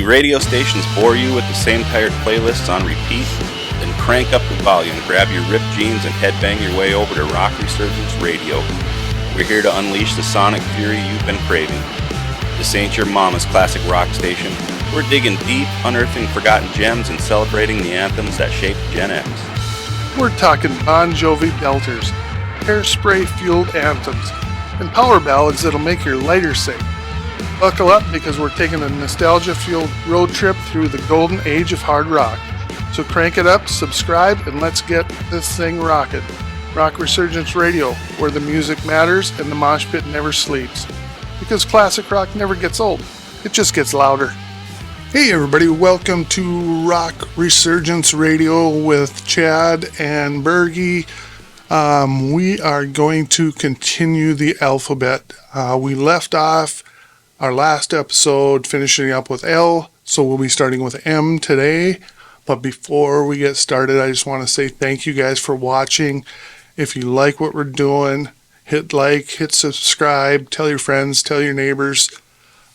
Do radio stations bore you with the same tired playlists on repeat? Then crank up the volume, grab your ripped jeans, and headbang your way over to Rock Resurgence Radio. We're here to unleash the sonic fury you've been craving. This ain't your mama's classic rock station. We're digging deep, unearthing forgotten gems, and celebrating the anthems that shaped Gen X. We're talking Bon Jovi belters, hairspray-fueled anthems, and power ballads that'll make your lighter sing. Buckle up because we're taking a nostalgia-fueled road trip through the golden age of hard rock. So crank it up, subscribe, and let's get this thing rocking. Rock Resurgence Radio, where the music matters and the mosh pit never sleeps. Because classic rock never gets old, it just gets louder. Hey everybody, welcome to Rock Resurgence Radio with Chad and Bergie. We are going to continue the alphabet. We left off our last episode finishing up with L, so we'll be starting with M today. But before we get started, I just want to say thank you guys for watching. If you like what we're doing, hit like, hit subscribe, tell your friends, tell your neighbors.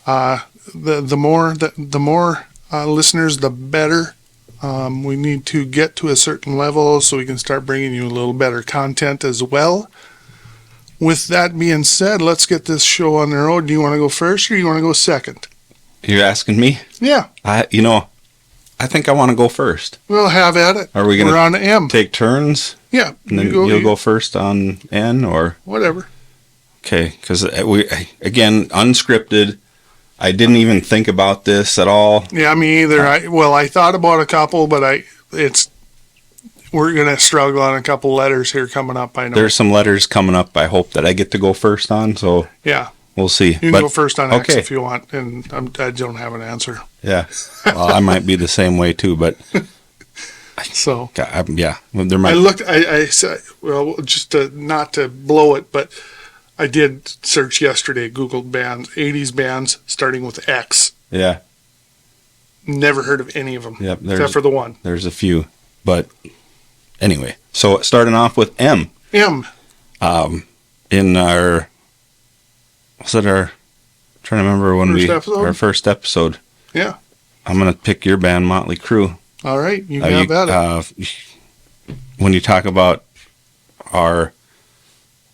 The more listeners, the better. We need to get to a certain level so we can start bringing you a little better content as well. With that being said, let's get this show on the road. Do you want to go first or do you want to go second? You're asking me? Yeah. I think I want to go first. We'll have at it. Are we going We're on M. Take turns? Yeah. And then you'll go first on N or? Whatever. Okay, because again, unscripted. I didn't even think about this at all. Yeah, me either. I thought about a couple, but we're going to struggle on a couple letters here coming up, I know. There's some letters coming up I hope that I get to go first on, so yeah, we'll see. You can go first on X okay. if you want, and I don't have an answer. Yeah, well, I might be the same way too, but... So... yeah, there might... I said, well, just not to blow it, but I did search yesterday, Googled bands, 80's bands starting with X. Yeah. Never heard of any of them, yep, except for the one. There's a few, but... Anyway, so starting off with M. M. In our, trying to remember when our first episode. Yeah. I'm going to pick your band, Motley Crue. All right, you got that. When you talk about our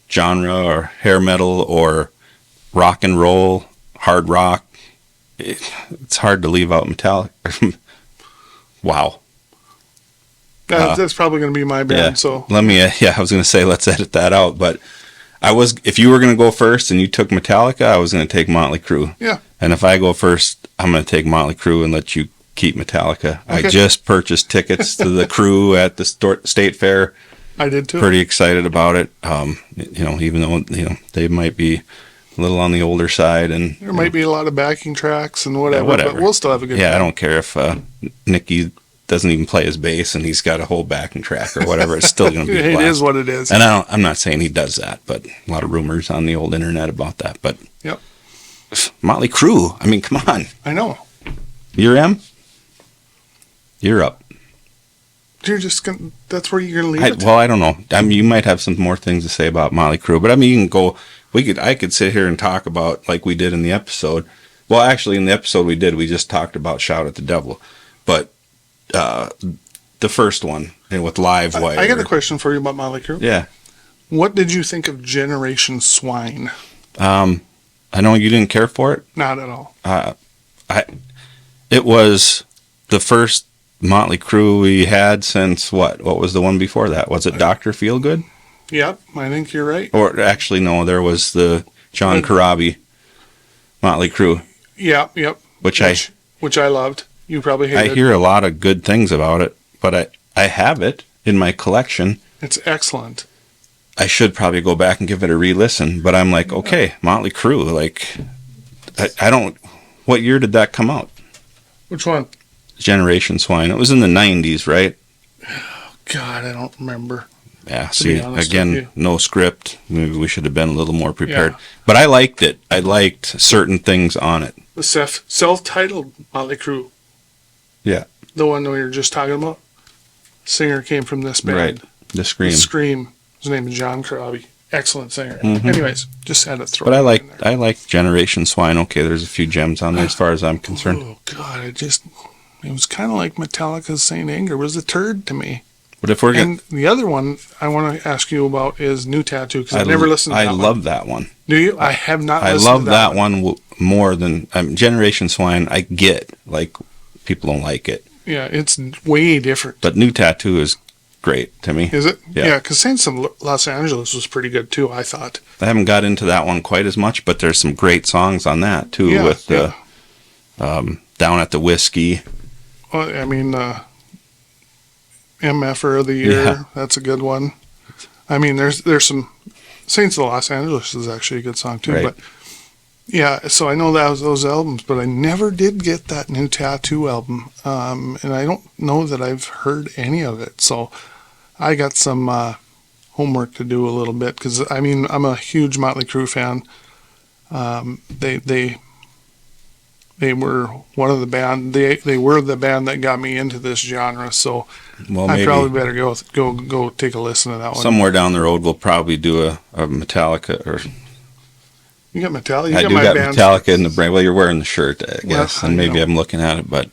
genre or hair metal or rock and roll, hard rock, it's hard to leave out Metallica. Wow. That's probably going to be my band. Yeah. So I was going to say let's edit that out, but if you were going to go first and you took Metallica, I was going to take Motley Crue. Yeah. And if I go first, I'm going to take Motley Crue and let you keep Metallica. Okay. I just purchased tickets to the Crue at the State Fair. I did too. Pretty excited about it. Even though they might be a little on the older side, and there might be a lot of backing tracks and whatever. But we'll still have a good time. I don't care if Nicky doesn't even play his bass and he's got a whole backing track or whatever. It's still going to be a blast. It is what it is. And I'm not saying he does that, but a lot of rumors on the old internet about that. But yep. Motley Crue, I mean, come on. I know. You're M? You're up. You're just going to, that's where you're going to leave it? Well, I don't know. I mean, you might have some more things to say about Motley Crue, but I mean, you can go, I could sit here and talk about, like we did in the episode. Well, actually, in the episode we just talked about Shout at the Devil. But the first one with Live Wire. I got a question for you about Motley Crue. Yeah. What did you think of Generation Swine? I know you didn't care for it. Not at all. It was the first Motley Crue we had since what? What was the one before that? Was it Dr. Feelgood? Yep, I think you're right. Or actually, no, there was the John Corabi Motley Crue. Yep. Which I loved. You probably hated. I hear a lot of good things about it, but I have it in my collection. It's excellent. I should probably go back and give it a re-listen, but I'm like, okay, Motley Crue, like, I don't, what year did that come out? Which one? Generation Swine. It was in the 90s, right? Oh, God, I don't remember. Yeah, see, again, no script. Maybe we should have been a little more prepared. Yeah. But I liked it. I liked certain things on it. The self-titled Motley Crue. Yeah. The one we were just talking about. Singer came from this band. Right. The Scream. The Scream. His name is John Corabi. excellent singer. Anyways, just had to throw. But it in there. I like Generation Swine. Okay, there's a few gems on there as far as I'm concerned. Oh God, it was kind of like Metallica's Saint Anger. It was a turd to me. But if we're And the other one I want to ask you about is New Tattoo, because I've never listened to that one. I love that one. Do you? I have not listened I love to that one more than Generation Swine. I get, like, people don't like it. Yeah, it's way different. But New Tattoo is great to me. Is it? Yeah, because Saints of Los Angeles was pretty good too, I thought. I haven't got into that one quite as much, but there's some great songs on that too, with Down at the Whiskey. Well, I mean, MFer of the Year, that's a good one. I mean, there's some... Saints of Los Angeles is actually a good song too, right. But yeah, so I know that was those albums, but I never did get that New Tattoo album, and I don't know that I've heard any of it, so I got some homework to do a little bit, because I mean, I'm a huge Motley Crue fan. They were one of the band. They were the band that got me into this genre. So I probably better go take a listen to that one. Somewhere down the road, we'll probably do a Metallica. Or you got Metallica. I do got Metallica in the brain. Well, you're wearing the shirt, I guess, and maybe I'm looking at it, but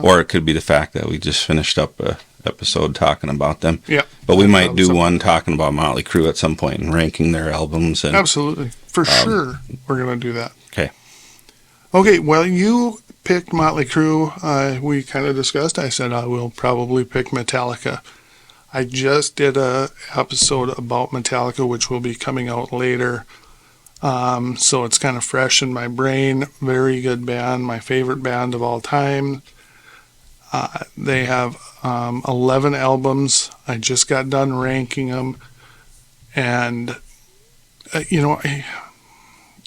or it could be the fact that we just finished up a episode talking about them. Yeah, but we might do one talking about Motley Crue at some point and ranking their albums. And absolutely, for sure, we're gonna do that. Okay, well, you picked Motley Crue. We kind of discussed. I said I will probably pick Metallica. I just did a episode about Metallica, which will be coming out later. So it's kind of fresh in my brain. Very good band, my favorite band of all time. They have 11 albums. I just got done ranking them, and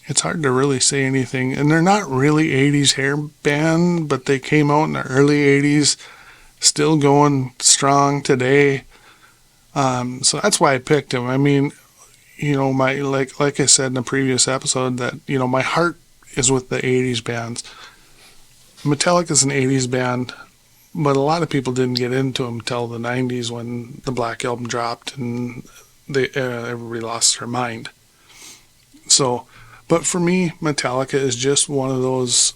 it's hard to really say anything. And they're not really 80s hair band, but they came out in the early 80s, still going strong today. So that's why I picked them. I mean, my like I said in the previous episode, that my heart is with the 80s bands. Metallica's an 80s band, but a lot of people didn't get into them until the 90s when the Black Album dropped and everybody lost their mind. So, but for me, Metallica is just one of those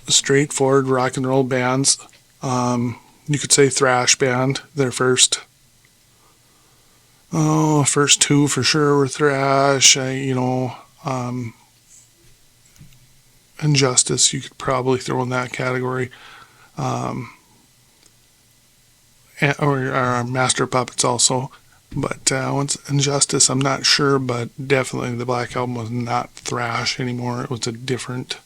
straightforward rock and roll bands. You could say thrash band. Their first two for sure were thrash. Injustice, you could probably throw in that category. Or Master Puppets also. But once Injustice, I'm not sure, but definitely the Black Album was not thrash anymore. It was a different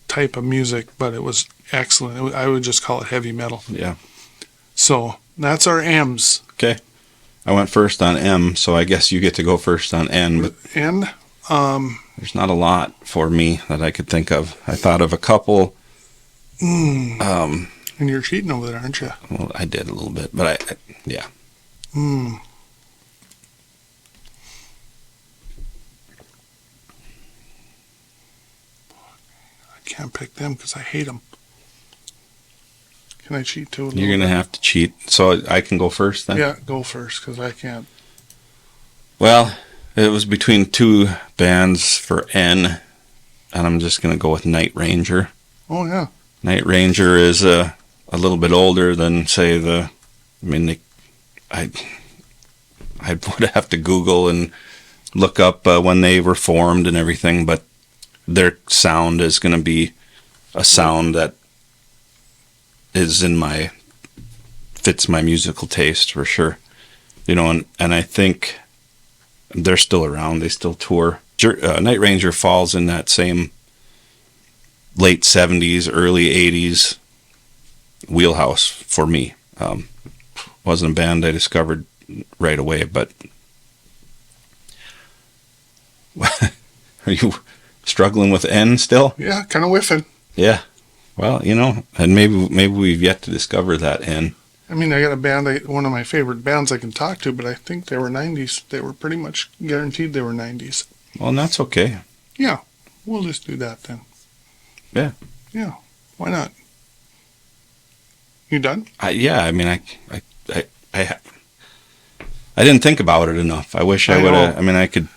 type of music, but it was excellent. I would just call it heavy metal. Yeah. So that's our M's. Okay. I went first on M, so I guess you get to go first on N. But N? There's not a lot for me that I could think of. I thought of a couple. And you're cheating over there, aren't you? Well, I did a little bit, but yeah. I can't pick them because I hate them. Can I cheat too? You're going to have to cheat. So I can go first then? Yeah, go first because I can't. Well, it was between two bands for N, and I'm just going to go with Night Ranger. Oh, yeah. Night Ranger is a little bit older than, say, I would have to Google and look up when they were formed and everything, but their sound is going to be a sound that fits my musical taste for sure. And I think they're still around. They still tour. Night Ranger falls in that same late 70s, early 80s wheelhouse for me. Wasn't a band I discovered right away, but are you struggling with N still? Yeah, kind of whiffing. Yeah. Well, and maybe we've yet to discover that N. I mean, I got a band, one of my favorite bands I can talk to, but I think they were 90s. They were pretty much guaranteed they were 90s. Well, and that's okay. Yeah, we'll just do that then. Yeah. Yeah, why not? You done? Yeah, I mean, I I didn't think about it enough. I wish I would have. I mean, I could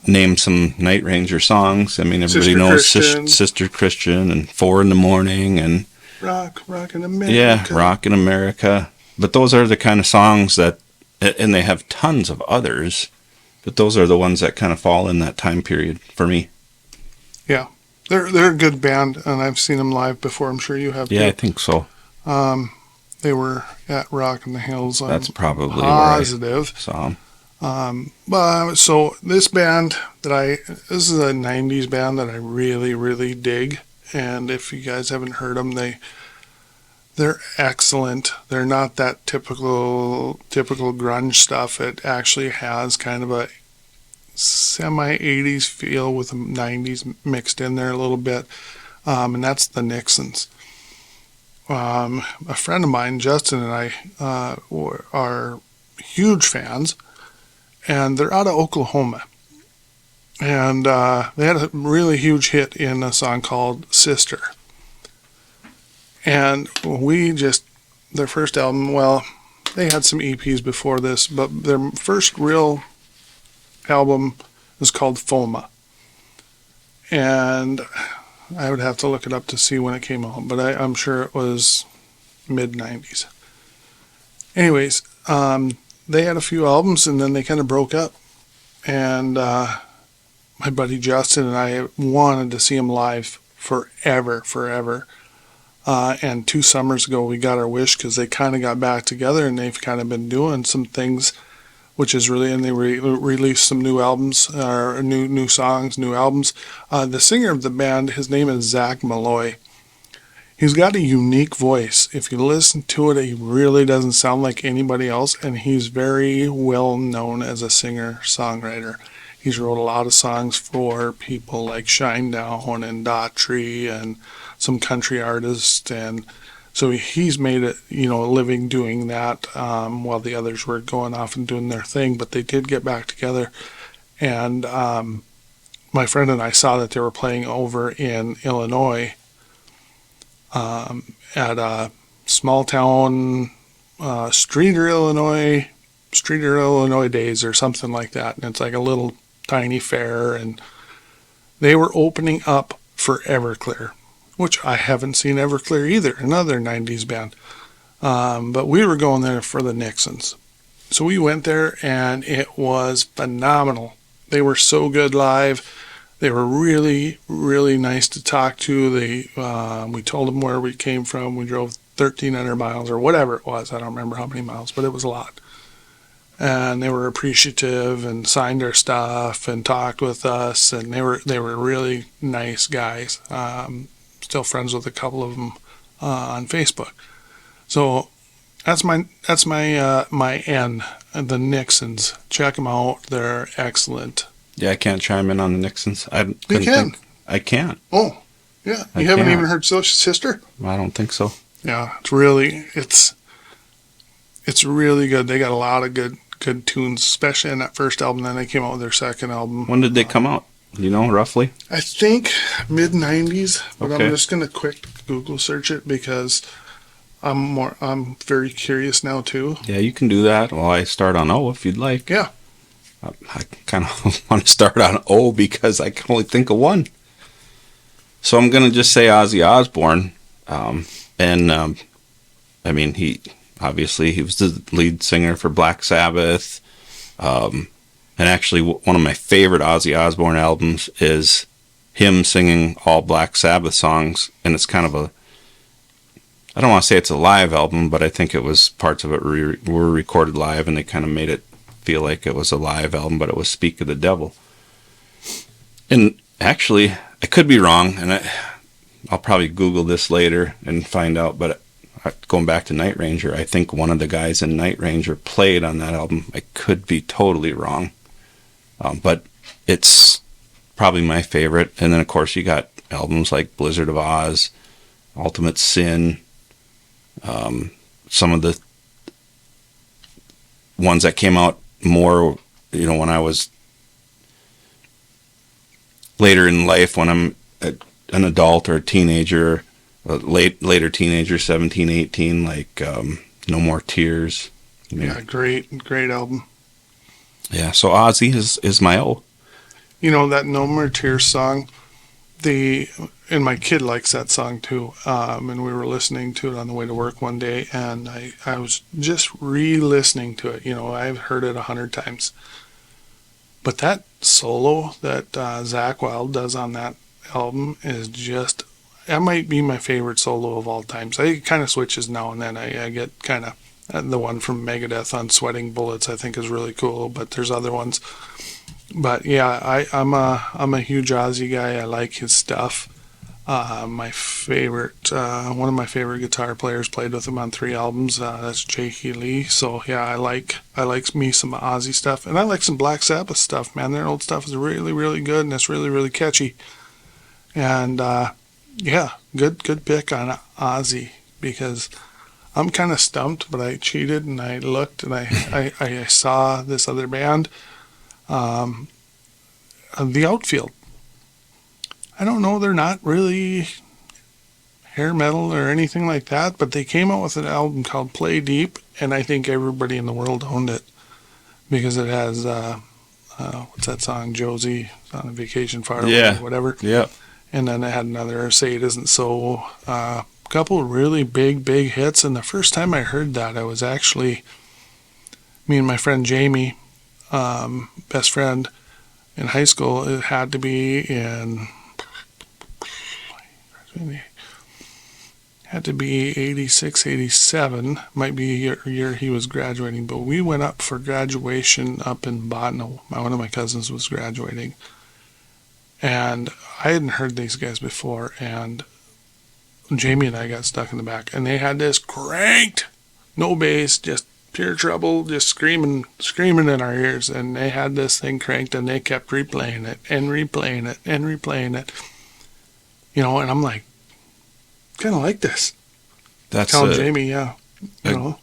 name some Night Ranger songs. I mean, everybody knows Sister Christian and 4 in the Morning and Rock in America. Yeah, Rock in America. But those are the kind of songs that, and they have tons of others, but those are the ones that kind of fall in that time period for me. Yeah, they're a good band, and I've seen them live before. I'm sure you have. Yeah, too. I think so. They were at Rock in the Hills. That's probably positive. Where I saw them. So this band this is a 90s band that I really, really dig. And if you guys haven't heard them, they're excellent. They're not that typical grunge stuff. It actually has kind of a semi-80s feel with the 90s mixed in there a little bit. And that's the Nixons. A friend of mine, Justin, and I are huge fans, and they're out of Oklahoma. And they had a really huge hit in a song called Sister. And their first album, well, they had some EPs before this, but their first real album is called Foma. And I would have to look it up to see when it came out, but I'm sure it was mid-90s. Anyways, they had a few albums, and then they kind of broke up. And my buddy Justin and I wanted to see them live forever. And 2 summers ago, we got our wish because they kind of got back together, and they've kind of been doing some things, which is really, and they released some new albums, or new songs, new albums. The singer of the band, his name is Zach Malloy. He's got a unique voice. If you listen to it, he really doesn't sound like anybody else, and he's very well known as a singer-songwriter. He's wrote a lot of songs for people like Shinedown and Daughtry and some country artists, and so he's made a living doing that while the others were going off and doing their thing. But they did get back together, and my friend and I saw that they were playing over in Illinois at a small town, Streeter, Illinois Days or something like that. And it's like a little tiny fair, and they were opening up for Everclear, which I haven't seen Everclear either, another 90s band. But we were going there for the Nixons. So we went there, and it was phenomenal. They were so good live. They were really, really nice to talk to. We told them where we came from. We drove 1,300 miles or whatever it was. I don't remember how many miles, but it was a lot. And they were appreciative and signed our stuff and talked with us. And they were really nice guys. Still friends with a couple of them on Facebook. So that's my N, the Nixons. Check them out. They're excellent. Yeah, I can't chime in on the Nixons. You can. I can't. Oh, yeah. You haven't even heard Sister? I don't think so. Yeah, it's really good. They got a lot of good tunes, especially in that first album. Then they came out with their second album. When did they come out? You know, roughly? I think mid-90s, but okay. I'm just going to quick Google search it because I'm very curious now too. Yeah, you can do that while I start on O if you'd like. Yeah. I kind of want to start on O because I can only think of one. So I'm going to just say Ozzy Osbourne. I mean, he was the lead singer for Black Sabbath. And actually, one of my favorite Ozzy Osbourne albums is him singing all Black Sabbath songs. And it's kind of I don't want to say it's a live album, but I think it was parts of it were recorded live, and they kind of made it feel like it was a live album, but it was Speak of the Devil. And actually, I could be wrong, and I'll probably Google this later and find out, but going back to Night Ranger, I think one of the guys in Night Ranger played on that album. I could be totally wrong, but it's probably my favorite. And then, of course, you got albums like Blizzard of Oz, Ultimate Sin, some of the ones that came out more, when I was later in life, when I'm an adult or a teenager, later teenager, 17, 18, like No More Tears. Yeah, great album. Yeah, so Ozzy is my O. You know, that No More Tears song, and my kid likes that song too. And we were listening to it on the way to work one day, and I was just re-listening to it. You know, I've heard it 100 times. But that solo that Zakk Wylde does on that album is just, that might be my favorite solo of all time. So it kind of switches now and then. I get kind of, the one from Megadeth on Sweating Bullets I think is really cool, but there's other ones. But yeah, I'm a huge Ozzy guy. I like his stuff. My favorite, one of my favorite guitar players played with him on 3 albums. That's J.K. Lee. So yeah, I like me some Ozzy stuff, and I like some Black Sabbath stuff. Man, their old stuff is really, really good, and it's really, really catchy. And yeah, good pick on Ozzy, because I'm kind of stumped, but I cheated and I looked and I saw this other band, The Outfield. I don't know, they're not really hair metal or anything like that, but they came out with an album called Play Deep, and I think everybody in the world owned it, because it has, what's that song, Josie on a Vacation Far Away, or whatever. Yeah. And then it had another, Say It Isn't So, couple really big hits. And the first time I heard that, I was actually, me and my friend Jamie, best friend in high school, it had to be in, had to be 86, 87, might be a year he was graduating, but we went up for graduation up in Botno. One of my cousins was graduating, and I hadn't heard these guys before, and Jamie and I got stuck in the back, and they had this cranked, no bass, just pure treble, just screaming in our ears, and they had this thing cranked, and they kept replaying it, and replaying it, and replaying it. You know, and I'm like, kind of like this. That's telling Jamie, yeah. You know.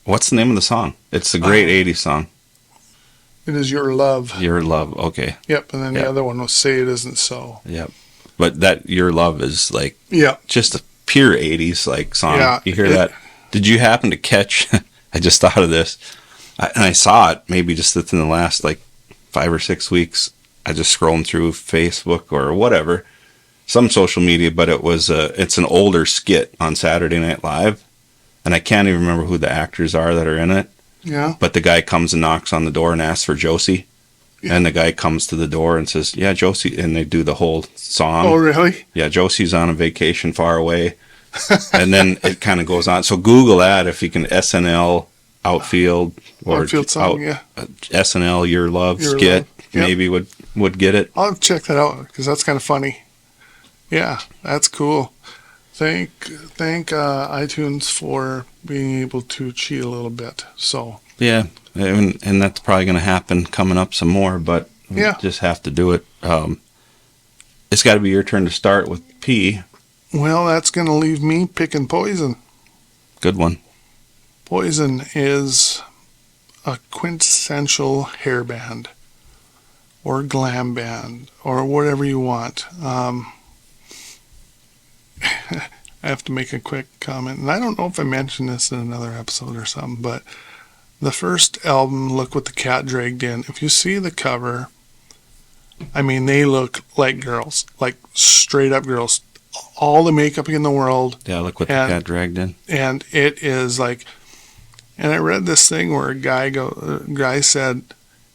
What's the name of the song? It's a great 80s song. It is Your Love. Your Love, okay. Yep, and then the other one was Say It Isn't So. Yep. But that Your Love is like just a pure 80s like song. Yeah, you hear that? Did you happen to catch, I just thought of this, and I saw it maybe just within the last like 5 or 6 weeks. I just scrolling through Facebook or whatever, some social media, but it's an older skit on Saturday Night Live, and I can't even remember who the actors are that are in it. Yeah. But the guy comes and knocks on the door and asks for Josie. Yeah. And the guy comes to the door and says, yeah, Josie, and they do the whole song. Oh, really? Yeah, Josie's on a vacation far away. And then it kind of goes on. So Google that if you can, SNL Outfield or Outfield song, SNL Your Love skit, maybe would get it. I'll check that out, because that's kind of funny. Yeah, that's cool. Thank iTunes for being able to cheat a little bit. So yeah, and that's probably going to happen coming up some more, but we just have to do it. It's got to be your turn to start with P. Well, that's going to leave me picking Poison. Good one. Poison is a quintessential hair band or glam band or whatever you want. I have to make a quick comment, and I don't know if I mentioned this in another episode or something, but the first album, Look What the Cat Dragged In, if you see the cover, I mean, they look like girls, like straight up girls. All the makeup in the world. Yeah, Look What the Cat Dragged In. And it is like, and I read this thing where a guy said,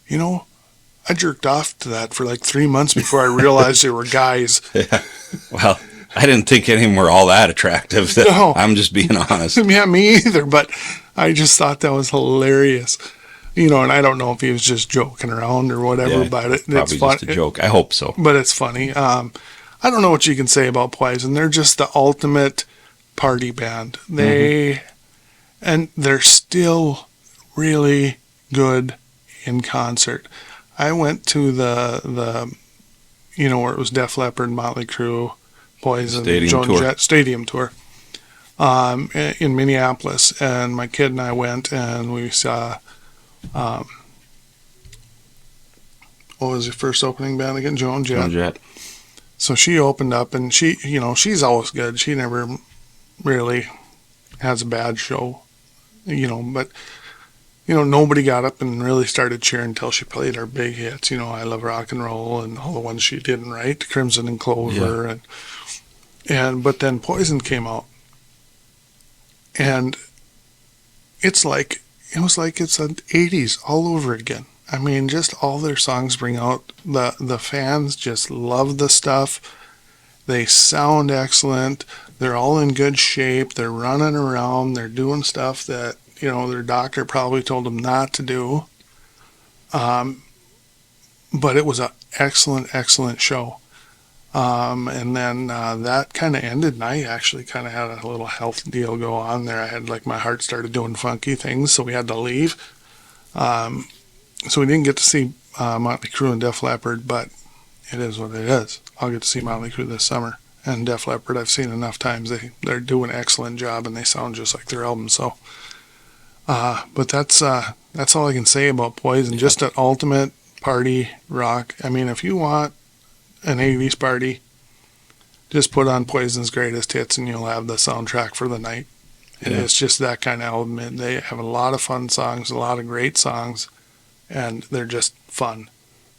you know, I jerked off to that for like 3 months before I realized they were guys. Yeah. Well, I didn't think any of them were all that attractive. No. I'm just being honest. Yeah, me either, but I just thought that was hilarious. You know, and I don't know if he was just joking around or whatever about it. Probably it's just a joke. I hope so. But it's funny. I don't know what you can say about Poison. They're just the ultimate party band. And they're still really good in concert. I went to the you know, where it was Def Leppard, Motley Crue, Poison, Stadium Tour in Minneapolis, and my kid and I went, and we saw what was your first opening band again? Joan Jett. So she opened up, and she, you know, she's always good. She never really has a bad show, you know, but nobody got up and really started cheering until she played her big hits. I Love Rock and Roll and all the ones she didn't write, Crimson and Clover, but then Poison came out, and it was like it's the 80's all over again. I mean, just all their songs bring out the fans just love the stuff. They sound excellent. They're all in good shape. They're running around. They're doing stuff that, their doctor probably told them not to do. But it was an excellent, excellent show. And then that kind of ended, and I actually kind of had a little health deal go on there. I had, my heart started doing funky things, so we had to leave. So we didn't get to see Motley Crue and Def Leppard, but it is what it is. I'll get to see Motley Crue this summer. And Def Leppard I've seen enough times. They're doing an excellent job, and they sound just like their album. So, but that's all I can say about Poison. Just an ultimate party rock. I mean, if you want an 80's party, just put on Poison's Greatest Hits, and you'll have the soundtrack for the night. And it's just that kind of album. And they have a lot of fun songs, a lot of great songs, and they're just fun.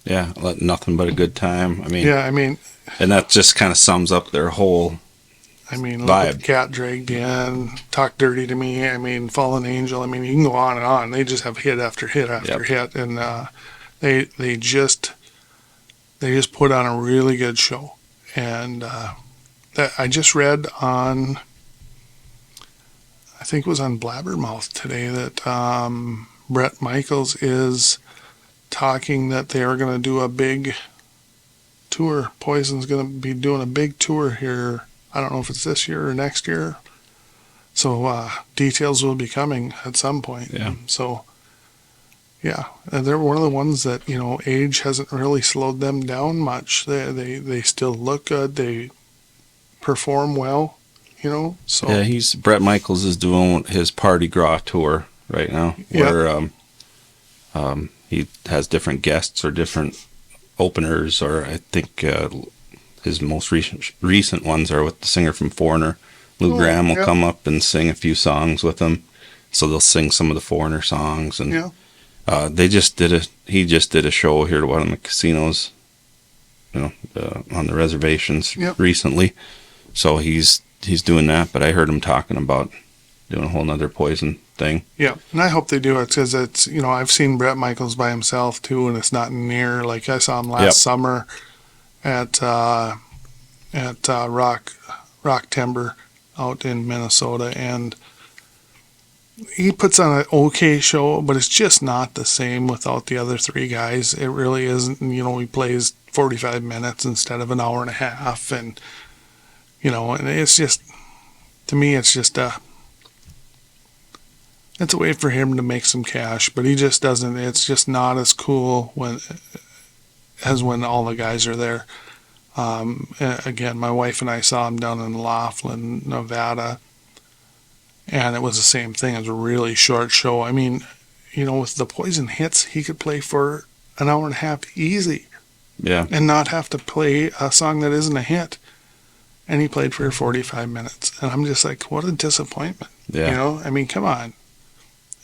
Yeah, nothing but a good time. I mean, and that just kind of sums up their whole look vibe. at Cat Dragged In, Talk Dirty to Me, Fallen Angel. You can go on and on. They just have hit after hit after hit, and they just put on a really good show. And that I just read on, I think it was on Blabbermouth today, that Bret Michaels is talking that they are going to do a big tour. Poison's going to be doing a big tour here. I don't know if it's this year or next year. So details will be coming at some point. Yeah. So, yeah. And they're one of the ones that, age hasn't really slowed them down much. They still look good. They perform well, So Yeah, Bret Michaels is doing his Party Gras tour right now, where he has different guests or different openers, or I think his most recent ones are with the singer from Foreigner. Lou Gramm will come up and sing a few songs with him, so they'll sing some of the Foreigner songs. And he just did a show here at one of the casinos, on the reservations recently. So he's doing that, but I heard him talking about doing a whole nother Poison thing. Yeah, and I hope they do it, because it's, I've seen Bret Michaels by himself too, and it's not near, I saw him last summer at Rock Timber out in Minnesota, and he puts on an okay show, but it's just not the same without the other three guys. It really isn't. He plays 45 minutes instead of an hour and a half, and and it's just, to me, it's just it's a way for him to make some cash, but he just doesn't. It's just not as cool as when all the guys are there. Again, my wife and I saw him down in Laughlin, Nevada, and it was the same thing. It was a really short show. With the Poison hits, he could play for an hour and a half easy. Yeah. And not have to play a song that isn't a hit. And he played for 45 minutes. And I'm just like, what a disappointment. Yeah. Come on.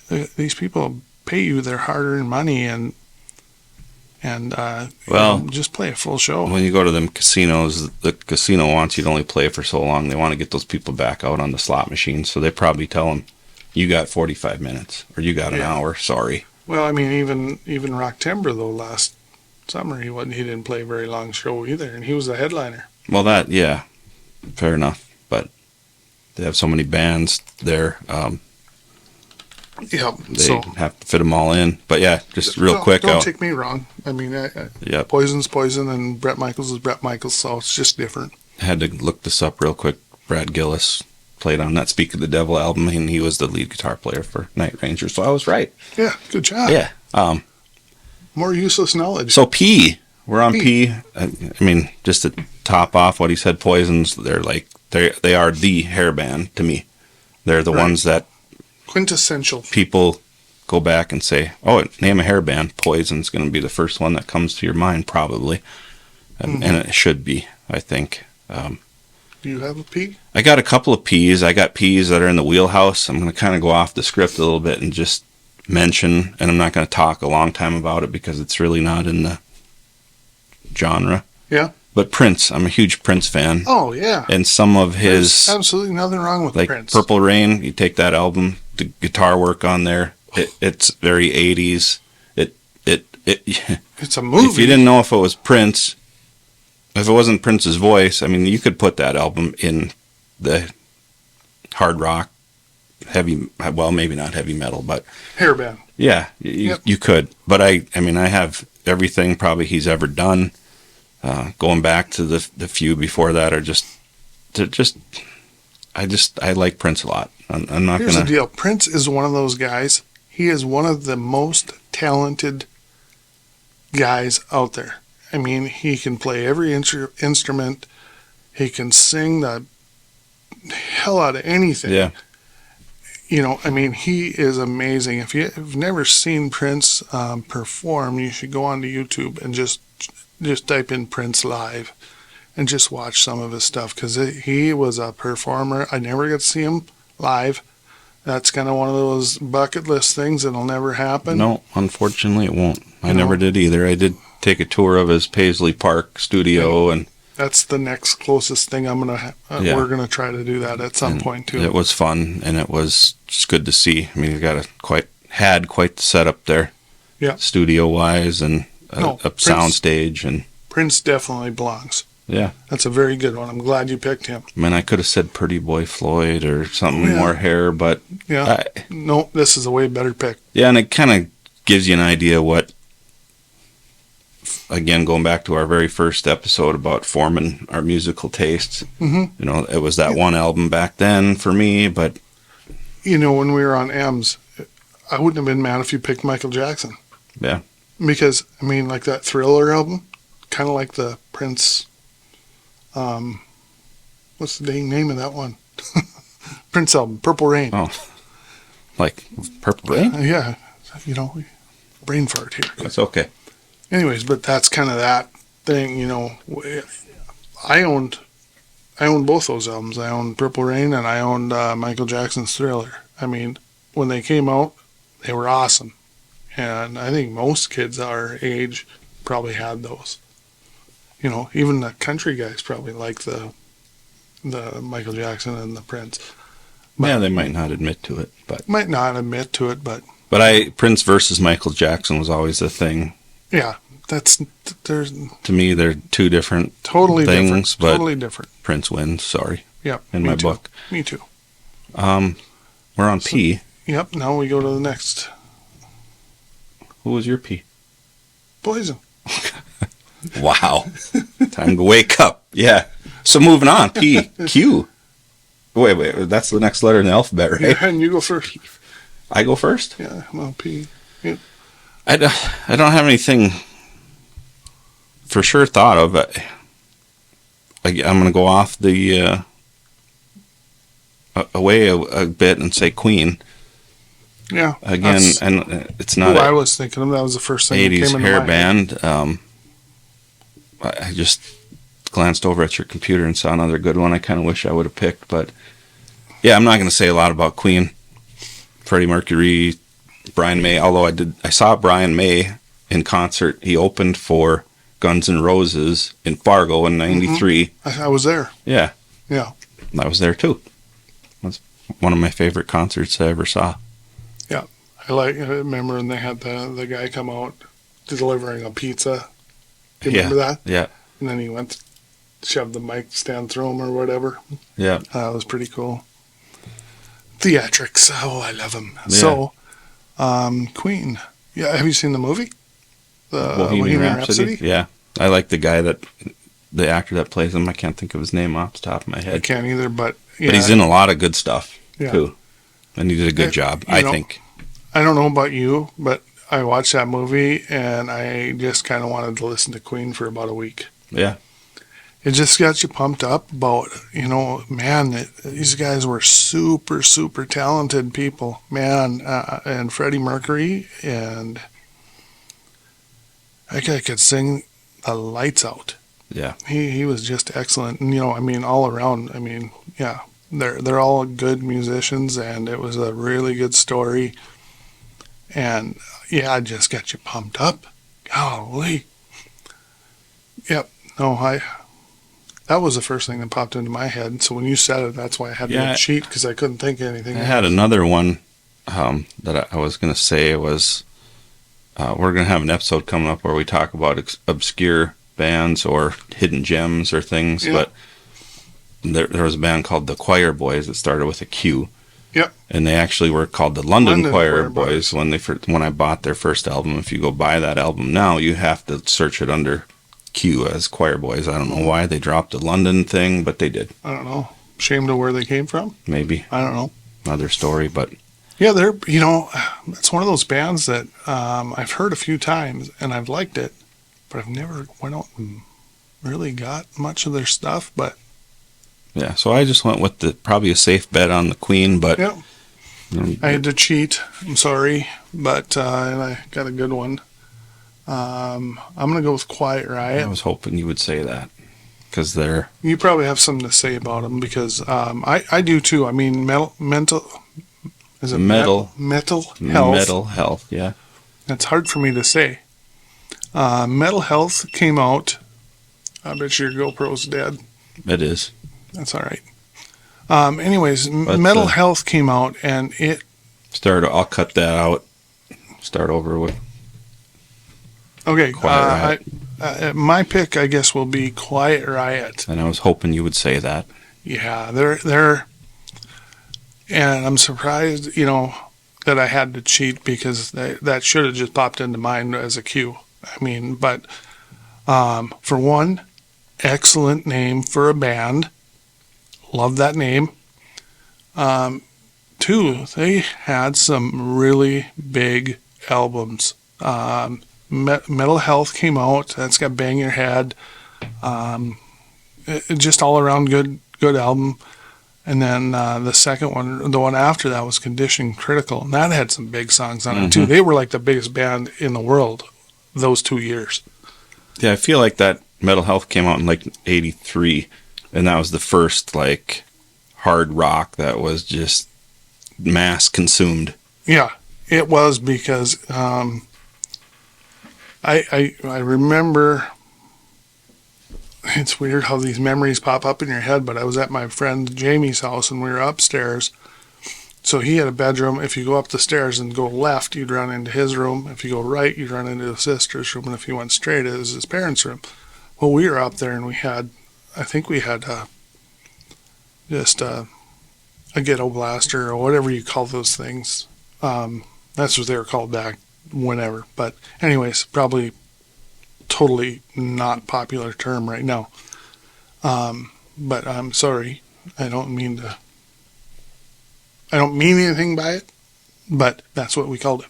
These people pay you their hard-earned money, and just play a full show. When you go to them casinos, the casino wants you to only play for so long. They want to get those people back out on the slot machines, so they probably tell them, you got 45 minutes, or you got an hour, sorry. Well, even Rock Timber, though, last summer, he didn't play a very long show either, and he was the headliner. Well, fair enough, but they have so many bands there. They have to fit them all in. But just real quick. Don't take me wrong. Poison's Poison, and Bret Michaels is Bret Michaels, so it's just different. I had to look this up real quick. Brad Gillis played on that Speak of the Devil album, and he was the lead guitar player for Night Ranger, so I was right. Yeah, good job. Yeah. More useless knowledge. So P. We're on P. Just to top off what he said, Poisons, they are the hair band to me. They're the ones that quintessential. People go back and say, name a hair band. Poison's going to be the first one that comes to your mind, probably. And it should be, I think. Do you have a P? I got a couple of Ps. I got Ps that are in the wheelhouse. I'm going to kind of go off the script a little bit and just mention, and I'm not going to talk a long time about it because it's really not in the genre. Yeah. But Prince, I'm a huge Prince fan. Oh, yeah. And some of his... There's absolutely nothing wrong with like Prince. Purple Rain, you take that album, the guitar work on there, it's very 80s. It's a movie. If you didn't know if it was Prince, if it wasn't Prince's voice, I mean, you could put that album in the hard rock, heavy, well, maybe not heavy metal, but... Hairband. Yeah, you could. But I mean, I have everything probably he's ever done. Going back to the few before that are I like Prince a lot. I'm not Here's gonna... the deal. Prince is one of those guys. He is one of the most talented guys out there. I mean, he can play every instrument. He can sing the hell out of anything. Yeah. You know, I mean, he is amazing. If you've never seen Prince perform, you should go onto YouTube and just type in Prince live and just watch some of his stuff, because he was a performer. I never got to see him live. That's kind of one of those bucket list things that'll never happen. No, unfortunately it won't. I never did either. I did take a tour of his Paisley Park studio, and that's the next closest thing I'm gonna. We're gonna try to do that at some point too. It was fun, and it was just good to see. I mean, he had quite the setup there, yeah, studio wise, and a sound stage, and Prince definitely belongs. Yeah, that's a very good one. I'm glad you picked him. I mean, I could have said Pretty Boy Floyd or something more hair, but no, this is a way better pick. Yeah, and it kind of gives you an idea what. Again, going back to our very first episode about forming our musical tastes, you know, it was that one album back then for me, but... You know, when we were on M's, I wouldn't have been mad if you picked Michael Jackson. Yeah. Because, I mean, like that Thriller album, kind of like the Prince... what's the dang name of that one? Prince album, Purple Rain. Oh, like Purple Rain? Yeah. You know, brain fart here. That's okay. Anyways, but that's kind of that thing, you know. I owned both those albums. I owned Purple Rain and I owned Michael Jackson's Thriller. I mean, when they came out, they were awesome. And I think most kids our age probably had those. You know, even the country guys probably like the Michael Jackson and the Prince. But yeah, they might not admit to it, but... But Prince versus Michael Jackson was always a thing. Yeah, there's... To me, they're two different things. Totally different. Prince wins, sorry. Yep. In my book. Me too. We're on P. Yep, now we go to the next. Who was your P? Poison. Wow. Time to wake up. Yeah. So moving on. P. Q. Wait. That's the next letter in the alphabet, right? Yeah, and you go first. I go first? Yeah, well, P. Yeah. I don't have anything for sure thought of. I'm going to go off the away a bit and say Queen. Yeah. Again, and it's not. I was thinking of. That was the first thing 80s that came into hair my band. head. I just glanced over at your computer and saw another good one. I kind of wish I would have picked, but yeah, I'm not going to say a lot about Queen. Freddie Mercury, Brian May. Although I saw Brian May in concert. He opened for Guns N' Roses in Fargo in '93. I was there. Yeah. Yeah. I was there too. That's one of my favorite concerts I ever saw. Yeah. I remember when they had the guy come out delivering a pizza. Do you remember that? Yeah. And then he went, shoved the mic stand through him or whatever. Yeah. That was pretty cool. Theatrics. Oh, I love him. Yeah. So, Queen. Yeah. Have you seen the movie? The Bohemian Rhapsody? Yeah. I like the actor that plays him. I can't think of his name off the top of my head. I can't either, but yeah. But he's in a lot of good stuff too. And he did a good job, I think. I don't know about you, but I watched that movie and I just kind of wanted to listen to Queen for about a week. Yeah. It just got you pumped up about, man, these guys were super, super talented people, man. And Freddie Mercury, and that guy could sing the lights out. Yeah. He was just excellent. And, all around, yeah, they're all good musicians, and it was a really good story. And yeah, it just got you pumped up. Golly. Yep. No, that was the first thing that popped into my head. So when you said it, that's why I had to cheat, because I couldn't think of anything. I had another one that I was going to say was, we're going to have an episode coming up where we talk about obscure bands or hidden gems or things. Yeah. But there was a band called the Choir Boys that started with a Q. Yep. And they actually were called the London Choir Boys when I bought their first album. If you go buy that album now, you have to search it under Q as Choir Boys. I don't know why they dropped the London thing, but they did. I don't know. Ashamed of where they came from? Maybe. I don't know. Another story, but... Yeah, it's one of those bands that I've heard a few times, and I've liked it, but I've never went out and really got much of their stuff, but... Yeah, so I just went with probably a safe bet on the Queen, but... Yep. I had to cheat. I'm sorry, but and I got a good one. I'm going to go with Quiet Riot. I was hoping you would say that, because they're... You probably have something to say about them, because I do too. I mean, mental health? Mental health, yeah. That's hard for me to say. Mental Health came out. I bet your GoPro's dead. It is. That's all right. Anyways, Mental Health came out, and it... I'll cut that out. Start over with... Okay, my pick, I guess, will be Quiet Riot. And I was hoping you would say that. Yeah, they're... And I'm surprised, that I had to cheat, because that should have just popped into mind as a cue. I mean, but for one, excellent name for a band. Love that name. Two, they had some really big albums. Mental Health came out. That's got Bang Your Head. Just all around good album. And then the second one, the one after that, was Condition Critical, and that had some big songs on it too. They were like the biggest band in the world those 2 years. Yeah, I feel like that Mental Health came out in like '83, and that was the first like hard rock that was just mass consumed. Yeah, it was, because I remember. It's weird how these memories pop up in your head, but I was at my friend Jamie's house, and we were upstairs. So he had a bedroom. If you go up the stairs and go left, you'd run into his room. If you go right, you'd run into his sister's room. And if you went straight, it was his parents' room. Well, we were up there, and I think we had just a ghetto blaster, or whatever you call those things. That's what they were called back whenever. But anyways, probably totally not popular term right now. But I'm sorry. I don't mean anything by it, but that's what we called it.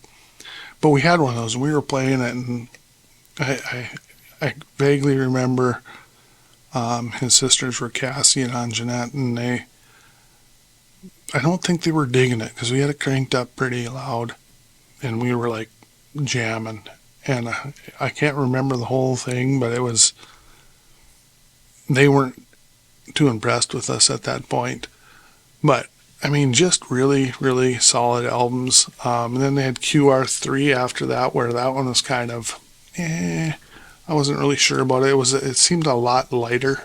But we had one of those, and we were playing it, and I vaguely remember his sisters were Cassie and Anjanette, and I don't think they were digging it, because we had it cranked up pretty loud, and we were like jamming. And I can't remember the whole thing, but they weren't too impressed with us at that point. But, I mean, just really, really solid albums. And then they had QR3 after that, where that one was kind of, I wasn't really sure about it. It seemed a lot lighter.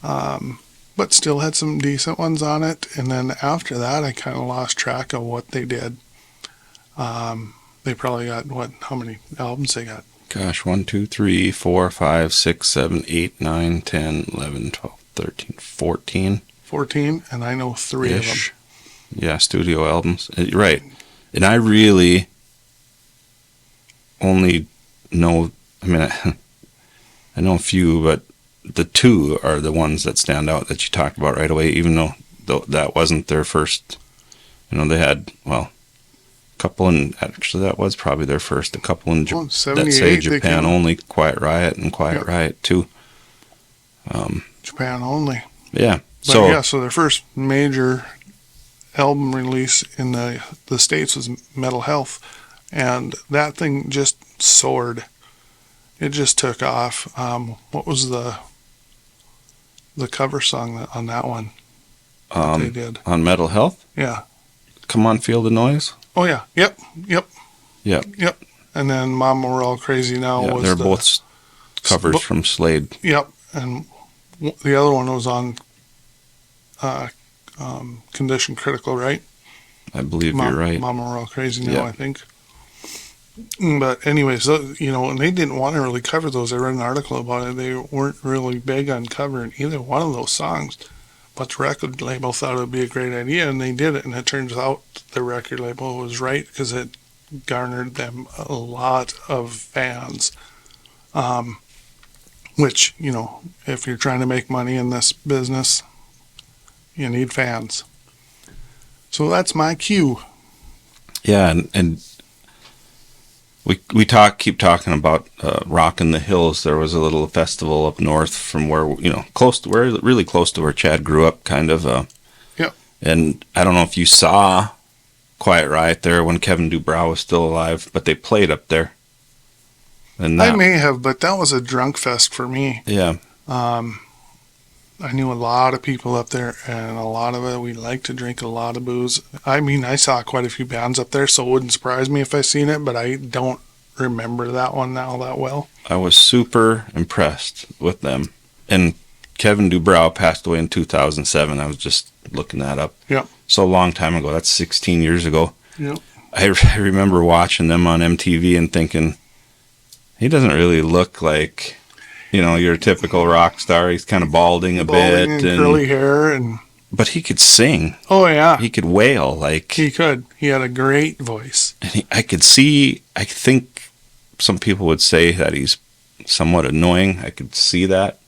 But still had some decent ones on it. And then after that, I kind of lost track of what they did. They probably got, how many albums they got? Gosh, 1, 2, 3, 4, 5, 6, 7, 8, 9, 10, 11, 12, 13, 14. 14, and I know 3 of them. Yeah, studio albums. Right. And I really only know, I know a few, but the 2 are the ones that stand out that you talked about right away, even though that wasn't their first. They had, couple, and actually that was probably their first. A couple in that say Japan Only, Quiet Riot, and Quiet Riot 2. Japan Only. Yeah. So their first major album release in the States was Mental Health, and that thing just soared. It just took off. What was the cover song on that one? They did on Mental Health? Yeah. Come On, Feel the Noise? Oh yeah, yep. Yep. And then Mama We're All Crazy Now Yeah, was they're both covers from Slade. Yep, and the other one was on Condition Critical, right? I believe you're right. Mama We're All Crazy Now, Yep. I think. But anyways, and they didn't want to really cover those. I read an article about it. They weren't really big on covering either one of those songs. But the record label thought it would be a great idea, and they did it. And it turns out the record label was right because it garnered them a lot of fans. Which, if you're trying to make money in this business, you need fans. So that's my cue. Yeah, and we keep talking about Rock in the Hills. There was a little festival up north from where really close to where Chad grew up, kind of. Yep. And I don't know if you saw Quiet Riot there when Kevin Dubrow was still alive, but they played up there. And I may have, but that was a drunk fest for me. Yeah. I knew a lot of people up there, and a lot of it, we like to drink a lot of booze. I mean, I saw quite a few bands up there, so it wouldn't surprise me if I seen it, but I don't remember that one now that well. I was super impressed with them. And Kevin Dubrow passed away in 2007. I was just looking that up. Yeah. So a long time ago. That's 16 years ago. Yeah. I remember watching them on MTV and thinking, he doesn't really look like, your typical rock star. He's kind of balding a bit. And curly hair. But he could sing. Oh, yeah. He could wail. He could. He had a great voice. And I think some people would say that he's somewhat annoying. I could see that.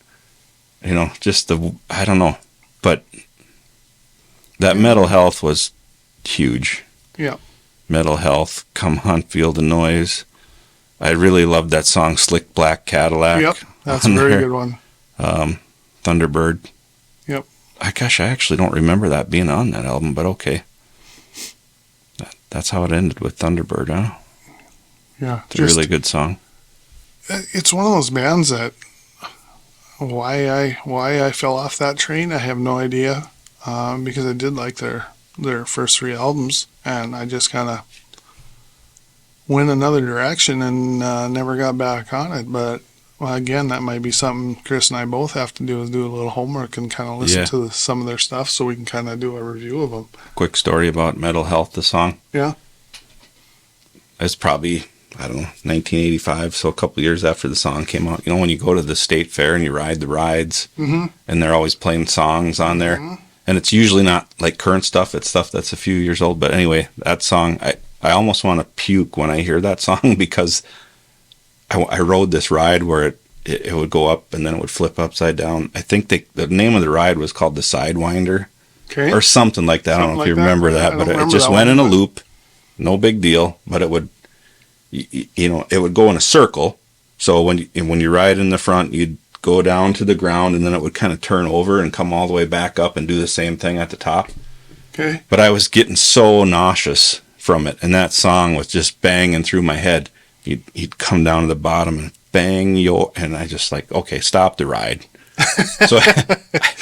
I don't know. But that Mental Health was huge. Yeah. Mental Health, Come Hunt, Feel the Noise. I really loved that song, Slick Black Cadillac. Yep, that's a very good one. Thunderbird. Yep. I actually don't remember that being on that album, but okay. That's how it ended with Thunderbird, huh? Yeah. It's a really good song. It's one of those bands that why I fell off that train, I have no idea. Because I did like their first 3 albums, and I just kind of went another direction and never got back on it. But again, that might be something Chris and I both have to do, is do a little homework and kind of listen to some of their stuff so we can kind of do a review of them. Quick story about Mental Health, the song. Yeah. It's probably, 1985, so a couple years after the song came out. When you go to the state fair and you ride the rides, and they're always playing songs on there, and it's usually not like current stuff, it's stuff that's a few years old. But anyway, that song, I almost want to puke when I hear that song, because I rode this ride where it would go up and then it would flip upside down. I think the name of the ride was called the Sidewinder, or something like that. I don't know if you remember that, but it just went in a loop. No big deal, but it would, it would go in a circle. So when you ride in the front, you'd go down to the ground, and then it would kind of turn over and come all the way back up and do the same thing at the top. Okay. But I was getting so nauseous from it, and that song was just banging through my head. He'd come down to the bottom and bang and I just like, okay, stop the ride. So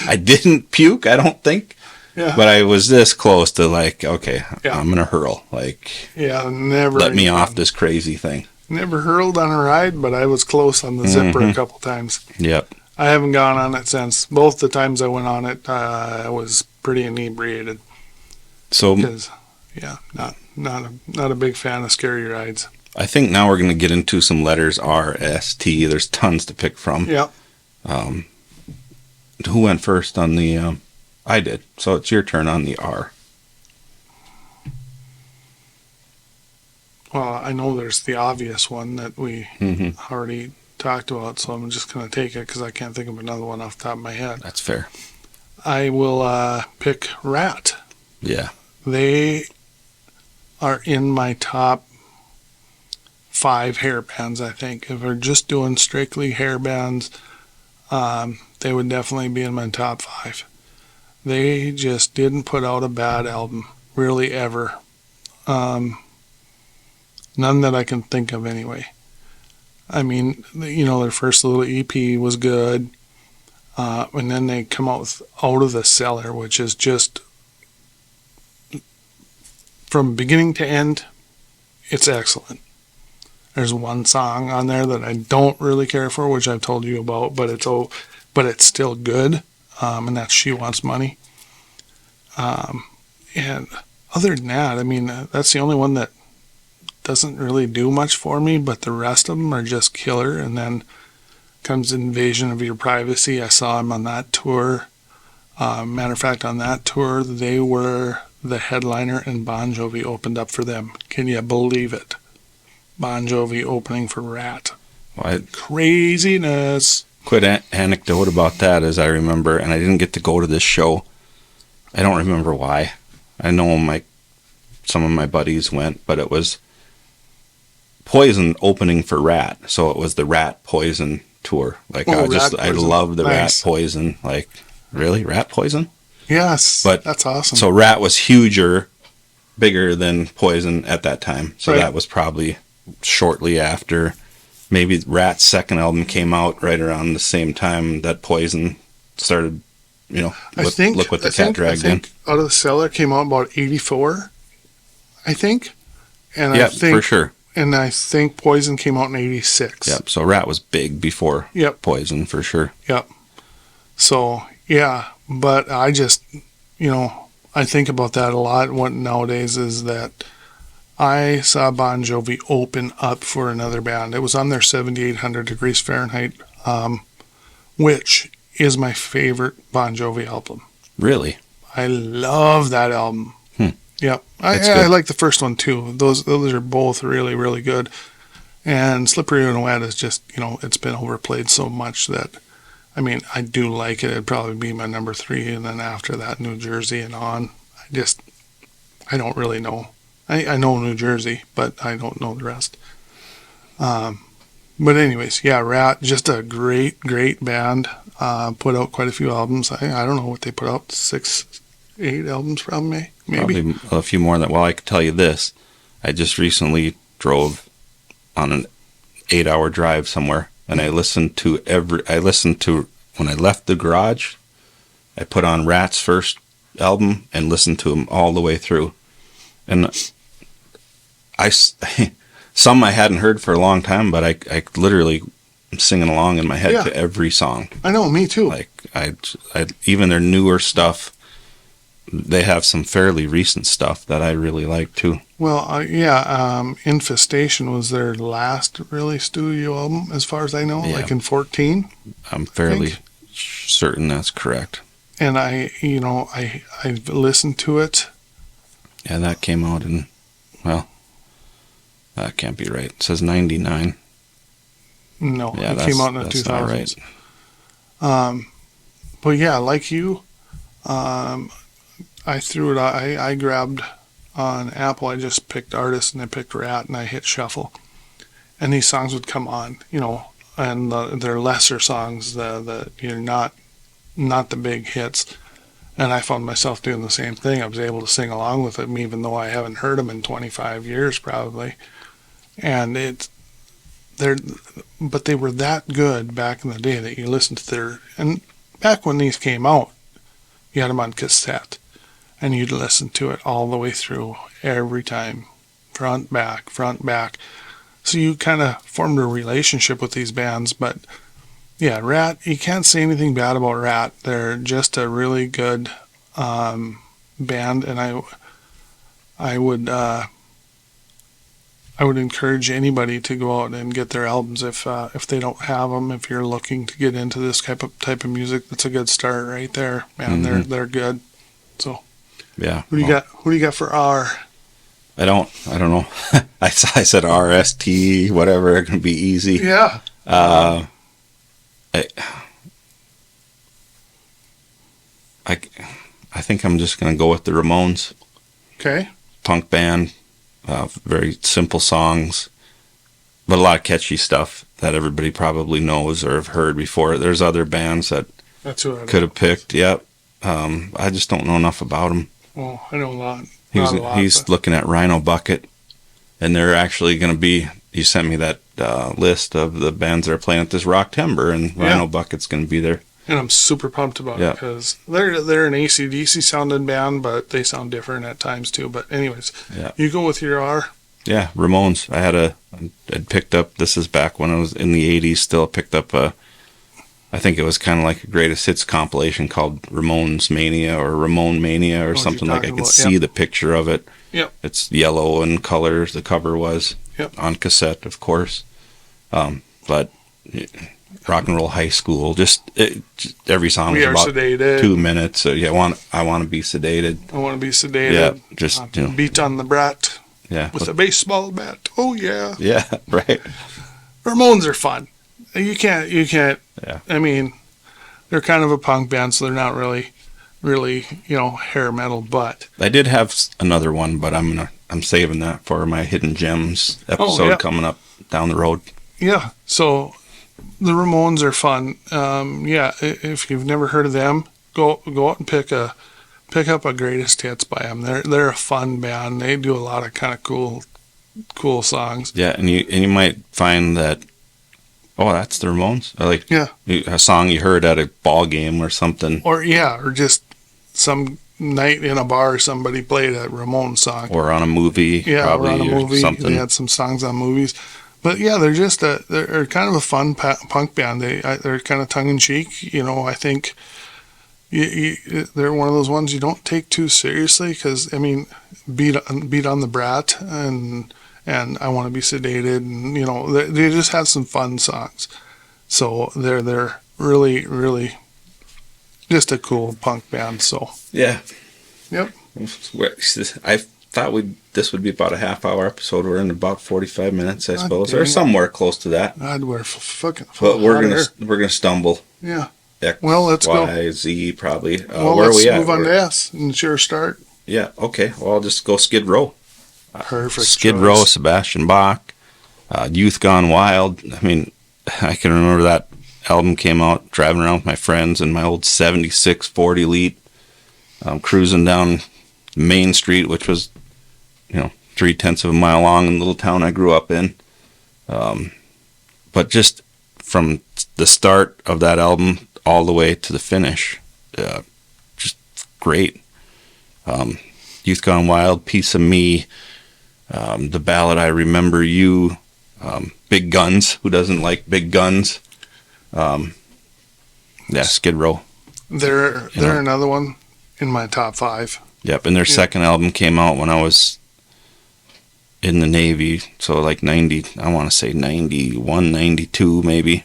I didn't puke, I don't think. Yeah. But I was this close to like, okay, I'm gonna hurl. Never. Let me off this crazy thing. Never hurled on a ride, but I was close on the zipper a couple times. Yep. I haven't gone on it since. Both the times I went on it, I was pretty inebriated. So, not a big fan of scary rides. I think now we're going to get into some letters R, S, T. There's tons to pick from. Yeah. Who went first on the? I did. So it's your turn on the R. Well, I know there's the obvious one that we already talked about, so I'm just going to take it because I can't think of another one off the top of my head. That's fair. I will pick Rat. Yeah. They are in my top 5 hair bands, I think. If we're just doing strictly hair bands, they would definitely be in my top 5. They just didn't put out a bad album, really, ever. None that I can think of anyway. I mean, their first little EP was good. And then they come out with Out of the Cellar, which is just from beginning to end, it's excellent. There's one song on there that I don't really care for, which I've told you about, but it's still good, and that's She Wants Money. And other than that, I mean, that's the only one that doesn't really do much for me, but the rest of them are just killer. And then comes Invasion of Your Privacy. I saw him on that tour. Matter of fact, on that tour, they were the headliner, and Bon Jovi opened up for them. Can you believe it? Bon Jovi opening for Rat. Well, Craziness. Quick anecdote about that is I remember, and I didn't get to go to this show. I don't remember why. I know some of my buddies went, but it was Poison opening for Rat, so it was the Rat Poison tour. Like, I love the Rat Poison. Like, really, Rat Poison? Yes, but that's awesome. So Rat was bigger than Poison at that time. So that was probably shortly after. Maybe Rat's second album came out right around the same time that Poison started. Look what the cat dragged in. Out of the Cellar came out about 84, I think. And yeah, for sure. And I think Poison came out in 86. Yep, so Rat was big before Poison, for sure. Yep. So, yeah, but I just, I think about that a lot nowadays is that I saw Bon Jovi open up for another band. It was on their 7800 Degrees Fahrenheit, which is my favorite Bon Jovi album. Really? I love that album. Yep. I like the first one too. Those are both really, really good. And Slippery When Wet is just, it's been overplayed so much that, I mean, I do like it. It'd probably be my number 3. And then after that, New Jersey and on. I don't really know. I know New Jersey, but I don't know the rest. But anyways, yeah, Rat, just a great, great band. Put out quite a few albums. I don't know what they put out, 6, 8 albums probably, maybe. Probably a few more than that. Well, I can tell you this. I just recently drove on an 8-hour drive somewhere, and I listened to when I left the garage, I put on Rat's first album and listened to them all the way through. And some I hadn't heard for a long time, but I literally am singing along in my head to every song. I know, me too. Like, I even their newer stuff, they have some fairly recent stuff that I really like too. Well, Infestation was their last really studio album, as far as I know, like in 14. I'm fairly certain that's correct. And I listened to it. Yeah, that came out in, well, that can't be right. It says 99. No, it came out in the 2000s. Right. But yeah, like you, I threw it. I grabbed on Apple. I just picked artists and I picked Rat and I hit shuffle, and these songs would come on. And they're lesser songs. You're not the big hits. And I found myself doing the same thing. I was able to sing along with them, even though I haven't heard them in 25 years probably. And but they were that good back in the day that you listened to and back when these came out, you had them on cassette, and you'd listen to it all the way through every time, front, back. So you kind of formed a relationship with these bands. But yeah, Rat, you can't say anything bad about Rat. They're just a really good band, and I would encourage anybody to go out and get their albums if they don't have them. If you're looking to get into this type of music, that's a good start right there, man. Mm-hmm. They're good. So yeah, who do you got for R? I don't know. I said RST, whatever. It can be easy. Yeah. I think I'm just gonna go with the Ramones. Okay. Punk band. Very simple songs, but a lot of catchy stuff that everybody probably knows or have heard before. There's other bands that could have picked. Yep. I just don't know enough about them. Well, I know a lot. He's looking at Rhino Bucket, and they're actually going to be. He sent me that list of the bands that are playing at this Rock Timber, and Rhino Bucket's going to be there. And I'm super pumped about it because they're an AC/DC sounding band, but they sound different at times too. But anyways, you go with your R. Yeah, Ramones. I'd picked up, this is back when I was in the 80s, still picked up I think it was kind of like a greatest hits compilation called Ramones Mania or Ramone Mania or something like. I could see the picture of it. Yep. It's yellow in colors, the cover was. On cassette, of course. But Rock and Roll High School, just every song was about sedated. 2 minutes. So I want to be sedated. I want to be sedated. Yeah, just beat on the brat. Yeah, with a baseball bat. Oh yeah. Yeah, right. Ramones are fun. You can't. Yeah. I mean, they're kind of a punk band, so they're not really, hair metal. But I did have another one, but I'm saving that for my Hidden Gems episode coming up down the road. Yeah. So the Ramones are fun. If you've never heard of them, go out and pick up a greatest hits by them. They're a fun band. They do a lot of kind of cool songs. Yeah, and you might find that, oh, that's the Ramones. Or like a song you heard at a ball game or something. Or just some night in a bar somebody played a Ramones song. Or on a movie. Yeah, probably, or on a movie. Something. They had some songs on movies. But yeah, they're kind of a fun punk band. They're kind of tongue in cheek. I think they're one of those ones you don't take too seriously because, I mean, beat on the brat and I want to be sedated, and they just have some fun songs. So they're really, really just a cool punk band. So yeah, yep. I thought this would be about a half-hour episode. We're in about 45 minutes, I suppose, or somewhere close to that. God, we're fucking. But we're gonna stumble. Yeah. X, well, let's Y, Z, probably. Where are we at? Let's move on to S and sure start. Yeah. Okay. Well, I'll just go Skid Row. Perfect. Skid Row, Sebastian Bach, Youth Gone Wild. I mean, I can remember that album came out, driving around with my friends in my old 76 Ford Elite, cruising down Main Street, which was, 3/10 of a mile long in the little town I grew up in. But just from the start of that album all the way to the finish, just great. Youth Gone Wild, Piece of Me, the ballad I Remember You, Big Guns. Who doesn't like Big Guns? Skid Row. They're another one in my top 5. Yep, and their second album came out when I was in the Navy, so like 90, I want to say 91, 92 maybe.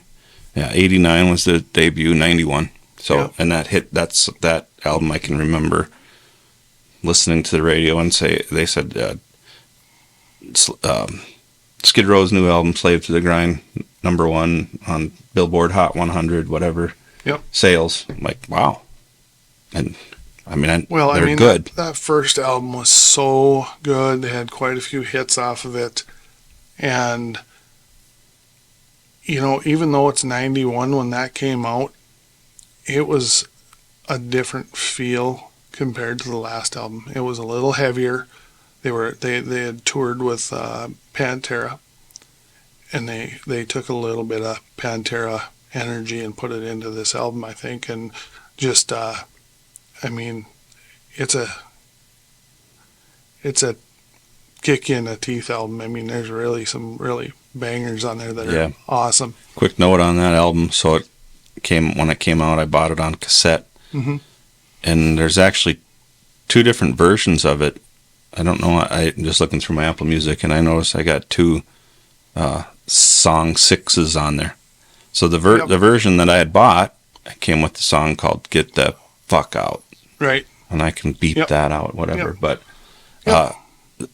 Yeah, 89 was the debut, 91. So, and that album I can remember listening to the radio and they said Skid Row's new album, Slave to the Grind, #1 on Billboard Hot 100, whatever. Yep. Sales. I'm like, wow. And they're good. That first album was so good. They had quite a few hits off of it. And, even though it's 91 when that came out, it was a different feel compared to the last album. It was a little heavier. They had toured with Pantera, and they took a little bit of Pantera energy and put it into this album, I think, and just it's a kick in the teeth album. I mean, there's really some really bangers on there that are awesome. Quick note on that album. So when it came out, I bought it on cassette. Mm-hmm. And there's actually 2 different versions of it. I don't know. I'm just looking through my Apple Music, and I noticed I got 2 song 6s on there. So the version that I had bought came with the song called "Get the Fuck Out." Right. And I can beep that out, whatever. Yep. But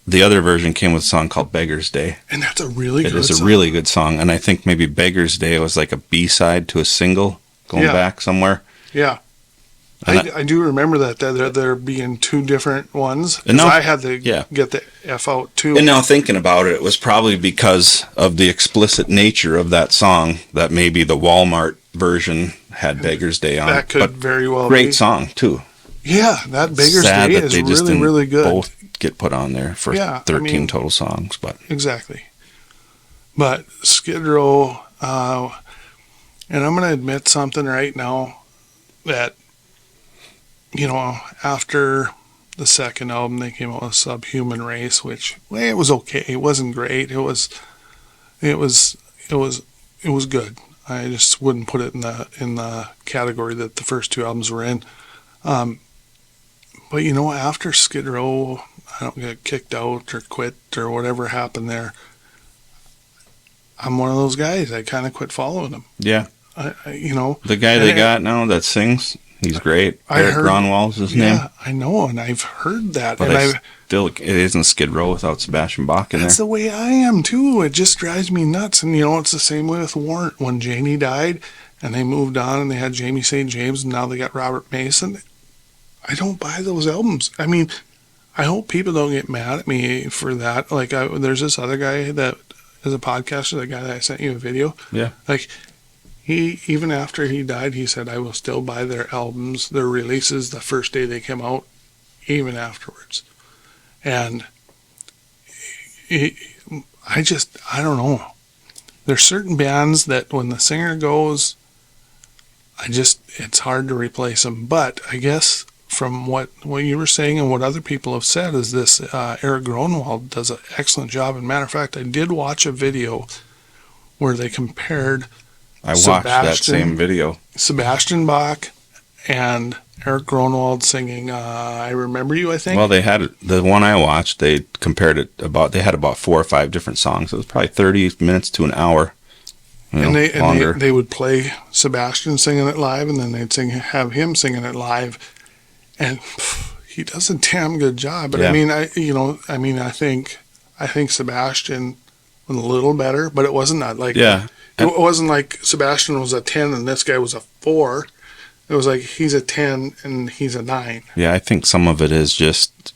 the other version came with a song called "Beggar's Day." And that's a really good song. It is a really good song. And I think maybe "Beggar's Day" was like a B-side to a single going back somewhere. Yeah. I do remember that there being 2 different ones. Because I had to get the F out too. And now thinking about it, it was probably because of the explicit nature of that song that maybe the Walmart version had "Beggar's Day" on. That could very well be. Great song too. Yeah, that "Beggar's Day" is really, really good. Both get put on there for 13 total songs, but exactly. But Skid Row, and I'm going to admit something right now. that, after the second album, they came out with Subhuman Race, which, well, it was okay. It wasn't great. It was good. I just wouldn't put it in the category that the first two albums were in. But after Skid Row, I don't get kicked out or quit or whatever happened there. I'm one of those guys. I kind of quit following them. Yeah. The guy they got now that sings, he's great. Eric Gronwald's his name. Yeah, I know, and I've heard that. But it isn't Skid Row without Sebastian Bach in there. That's the way I am, too. It just drives me nuts. And, it's the same way with Warrant. When Janie died, and they moved on, and they had Jamie St. James, and now they got Robert Mason. I don't buy those albums. I mean, I hope people don't get mad at me for that. Like, there's this other guy that is a podcaster, the guy that I sent you a video. Yeah. Like, he, even after he died, he said, I will still buy their albums, their releases, the first day they came out, even afterwards. And I don't know. There's certain bands that when the singer goes, it's hard to replace them. But I guess from what you were saying and what other people have said is this, Eric Gronwald does an excellent job. And matter of fact, I did watch a video where they compared I watched that same video. Sebastian Bach and Eric Gronwald singing I Remember You, I think. Well, they had the one I watched, they compared it they had about 4 or 5 different songs. It was probably 30 minutes to an hour. Longer. They would play Sebastian singing it live, and then they'd have him singing it live. And he does a damn good job. But yeah. I think Sebastian was a little better, but it wasn't that like it wasn't like Sebastian was a 10 and this guy was a 4. It was like he's a 10 and he's a 9. Yeah, I think some of it is just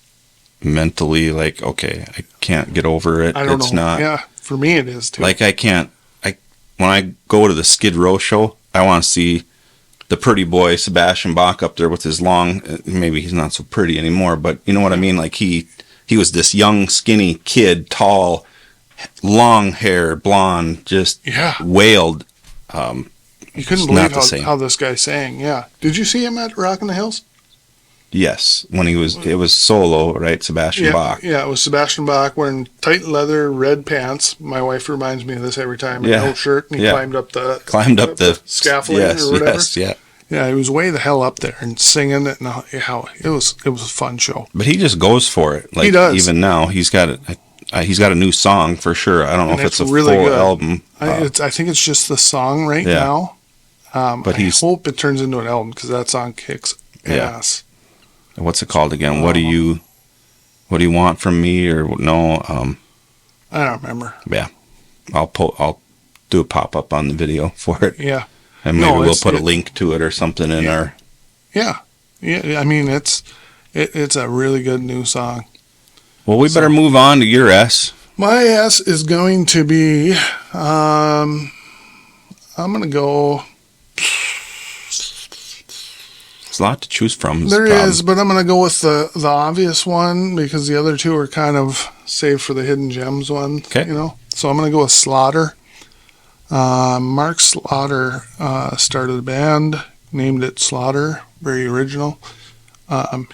mentally like, okay, I can't get over it. I don't know. Not. Yeah, for me it is too. Like when I go to the Skid Row show, I want to see the pretty boy Sebastian Bach up there with his long, maybe he's not so pretty anymore, but you know what I mean? Like he was this young, skinny kid, tall, long hair, blonde, just wailed. You couldn't believe how this guy sang. Yeah. Did you see him at Rock in the Hills? Yes. When it was solo, right? Sebastian Bach. Yeah, it was Sebastian Bach wearing tight leather, red pants. My wife reminds me of this every time. No shirt, and he climbed up the scaffolding or whatever. Yes, yeah. Yeah, he was way the hell up there and singing it. And it was a fun show. But he just goes for it. Like, he does. Even now, he's got a new song for sure. I don't know if it's a really full good album. I think it's just the song now. But I hope it turns into an album because that song kicks ass. What's it called again? What do you want from me or no? I don't remember. Yeah, I'll do a pop up on the video for it. Yeah, and maybe we'll put a link to it or something in our. Yeah. I mean, it's a really good new song. Well, we better move on to your S. My S is going to be. I'm going to go. There's a lot to choose from. There is, but I'm going to go with the obvious one because the other two are kind of saved for the hidden gems one. Okay. So I'm going to go with Slaughter. Mark Slaughter started a band, named it Slaughter, very original.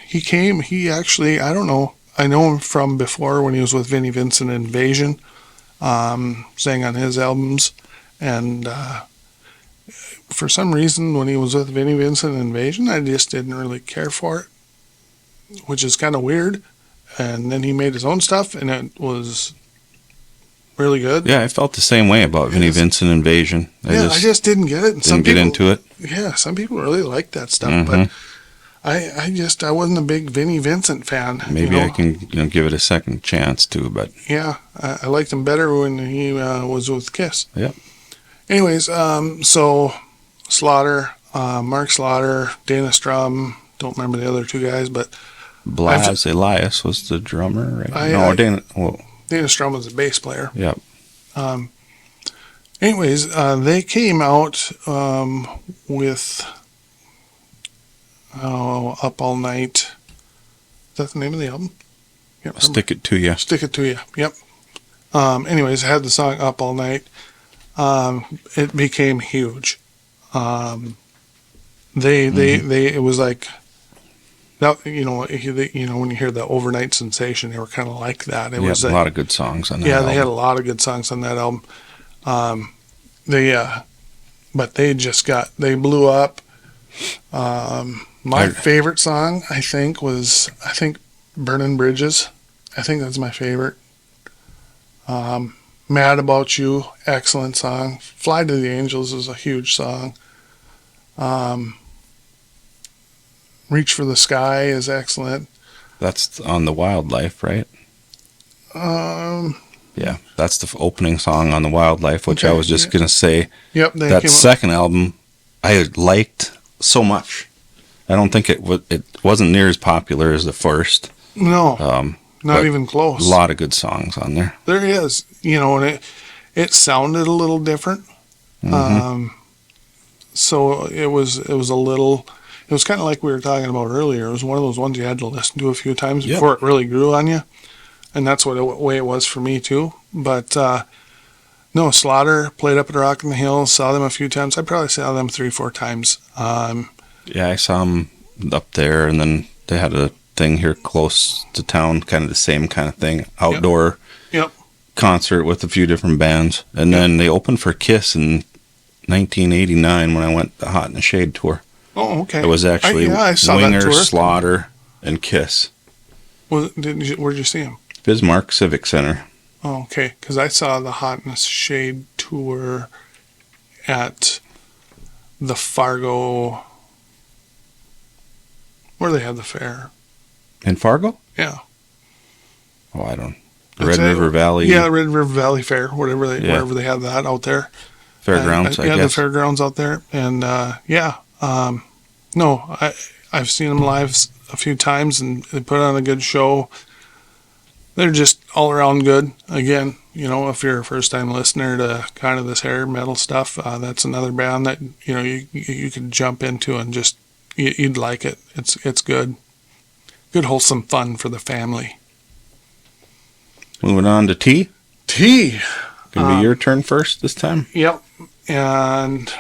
He actually, I don't know, I know him from before when he was with Vinnie Vincent Invasion, sang on his albums, and for some reason, when he was with Vinnie Vincent Invasion, I just didn't really care for it, which is kind of weird. And then he made his own stuff, and it was really good. Yeah, I felt the same way about Vinnie Vincent Invasion. I just didn't get it. And didn't get into it. Yeah, some people really like that stuff, but I wasn't a big Vinnie Vincent fan. Maybe I can give it a second chance too, but yeah, I liked him better when he was with Kiss. Yeah. Anyways, so Slaughter, Mark Slaughter, Dana Strum, don't remember the other two guys, but Blas Elias was the drummer, right? Dana Strum was the bass player. Yep. Anyways, they came out with Up All Night. Is that the name of the album? Stick It To You. Stick It To You, yep. Anyways, I had the song Up All Night. It became huge. It was like that. When you hear the overnight sensation, they were kind of like that. It was a lot of good songs on that. Yeah, they had a lot of good songs on that album. But they blew up. My favorite song, I think, was Burning Bridges. I think that's my favorite. Mad About You, excellent song. Fly to the Angels is a huge song. Reach for the Sky is excellent. That's on the Wildlife, right? Yeah, that's the opening song on the Wildlife, which I was just going to say. Yep. That second album I liked so much. I don't think it wasn't near as popular as the first. No, not even close. A lot of good songs on there. There is, and it sounded a little different. Mm-hmm. So it was a little. It was kind of like we were talking about earlier. It was one of those ones you had to listen to a few times before it really grew on you, and that's the way it was for me too. But no, Slaughter played up at Rock in the Hills. Saw them a few times. I probably saw them 3-4 times. Yeah, I saw them up there, and then they had a thing here close to town, kind of the same kind of thing, outdoor concert with a few different bands. And then they opened for Kiss in 1989 when I went the Hot in the Shade tour. Oh, okay. It was actually I saw Winger, that tour. Slaughter, and Kiss. Where'd you see them? Bismarck Civic Center. Oh, okay. Because I saw the Hot in the Shade tour at the Fargo, where they had the fair. In Fargo? Yeah. Oh, I don't. The Red River Valley. Yeah, the Red River Valley Fair, wherever they have that out there. Fairgrounds, I guess. Yeah, the fairgrounds out there. And, no, I've seen them live a few times, and they put on a good show. They're just all around good. Again, if you're a first-time listener to kind of this hair metal stuff, that's another band that, you could jump into and just, you'd like it. It's good. Good, wholesome fun for the family. Moving on to T. Gonna be your turn first this time? Yep. And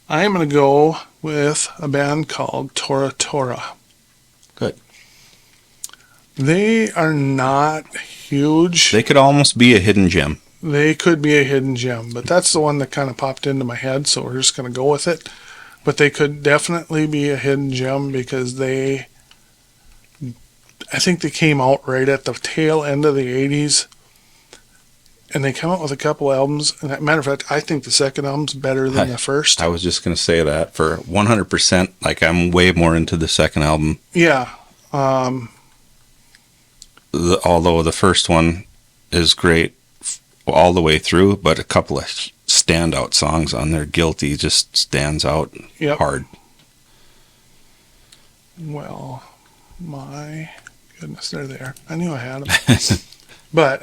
I'm going to go with a band called Tora Tora. Good. They are not huge. They could almost be a hidden gem. They could be a hidden gem, but that's the one that kind of popped into my head, so we're just going to go with it. But they could definitely be a hidden gem because I think they came out right at the tail end of the 80s. And they come out with a couple albums. And as a matter of fact, I think the second album's better than the first. I was just going to say that for 100%. Like, I'm way more into the second album. Yeah. Although the first one is great all the way through, but a couple of standout songs on there. Guilty just stands out hard. Well, my goodness, they're there. I knew I had them. But,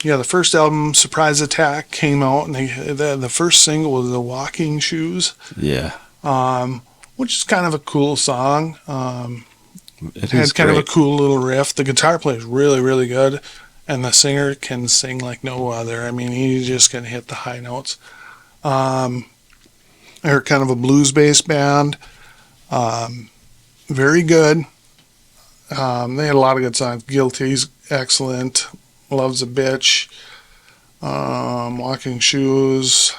the first album, Surprise Attack, came out, and the first single was The Walking Shoes. Yeah. Which is kind of a cool song. It had kind of a cool little riff. The guitar player is really, really good, and the singer can sing like no other. I mean, he just can hit the high notes. They're kind of a blues-based band. Very good. They had a lot of good songs. Guilty's excellent. Love's a Bitch, Walking Shoes.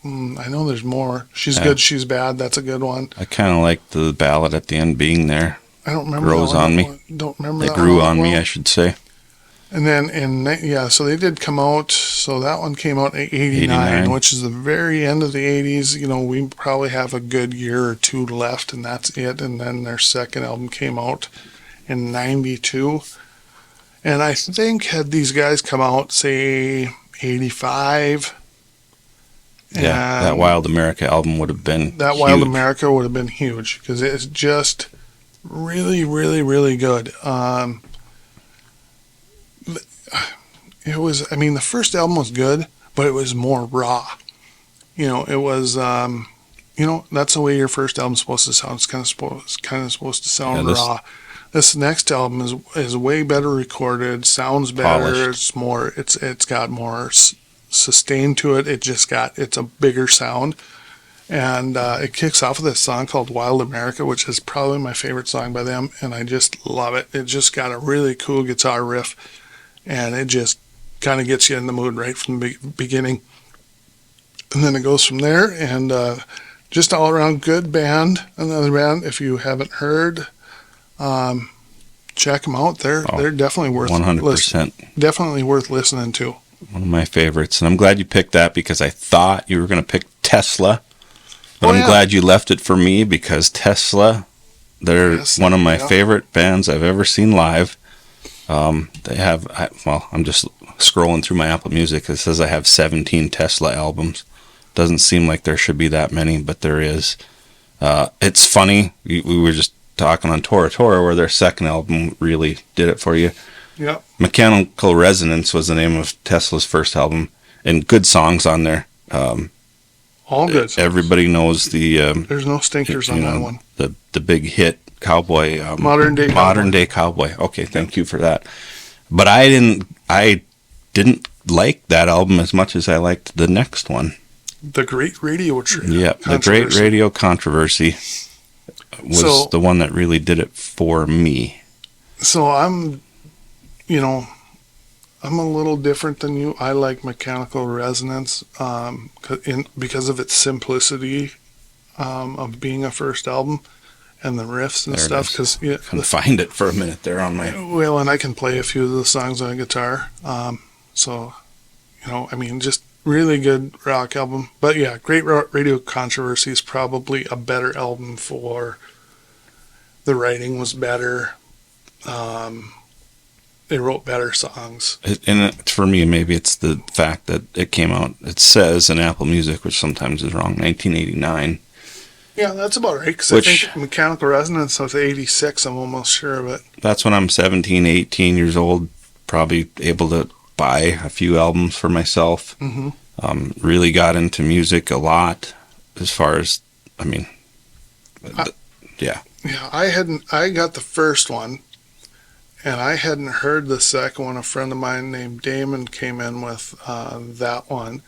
I know there's more. She's Good, She's Bad. That's a good one. I kind of like the ballad at the end being there. I don't remember. Grows on me. Don't remember. It grew on me, I should say. And then so they did come out. So that one came out in 89, which is the very end of the 80s. We probably have a good year or two left, and that's it. And then their second album came out in 92. And I think had these guys come out, say, 85. Yeah, that Wild America album would have been That huge. Wild America would have been huge because it's just really, really, really good. It was, the first album was good, but it was more raw. It was, that's the way your first album's supposed to sound. It's kind of supposed to sound raw. This next album is way better recorded, sounds better. Polished. It's got more sustain to it. It's a bigger sound, And it kicks off with this song called Wild America, which is probably my favorite song by them, and I just love it. It just got a really cool guitar riff, and it just kind of gets you in the mood right from the beginning. And then it goes from there, and just all around good band. Another band, if you haven't heard, check them out. They're definitely worth 100%. Definitely worth listening to. One of my favorites, and I'm glad you picked that because I thought you were going to pick Tesla, but I'm glad you left it for me because Tesla, they're one of my favorite bands I've ever seen live. They have, I'm just scrolling through my Apple Music. It says I have 17 Tesla albums. Doesn't seem like there should be that many, but there is. It's funny. We were just talking on Tora Tora where their second album really did it for you. Yeah. Mechanical Resonance was the name of Tesla's first album, and good songs on there. All good songs. Everybody knows the... There's no stinkers on that one. The big hit, Cowboy... Modern Day Cowboy. Okay, thank you for that. But I didn't like that album as much as I liked the next one. The Great Radio Controversy. Yeah, the Great Radio Controversy was the one that really did it for me. So I'm a little different than you. I like Mechanical Resonance because of its simplicity of being a first album and the riffs and there stuff. Because couldn't find it for a minute there on my... Well, and I can play a few of the songs on guitar. Just really good rock album. But yeah, Great Radio Controversy is probably a better album for... The writing was better. They wrote better songs. For me, maybe it's the fact that it came out, it says in Apple Music, which sometimes is wrong, 1989. Yeah, that's about right, because I think Mechanical Resonance was 86, I'm almost sure of it. That's when I'm 17, 18 years old, probably able to buy a few albums for myself. Mm-hmm. Really got into music a lot, as far as, yeah. Yeah, I got the first one, and I hadn't heard the second one. A friend of mine named Damon came in with that one.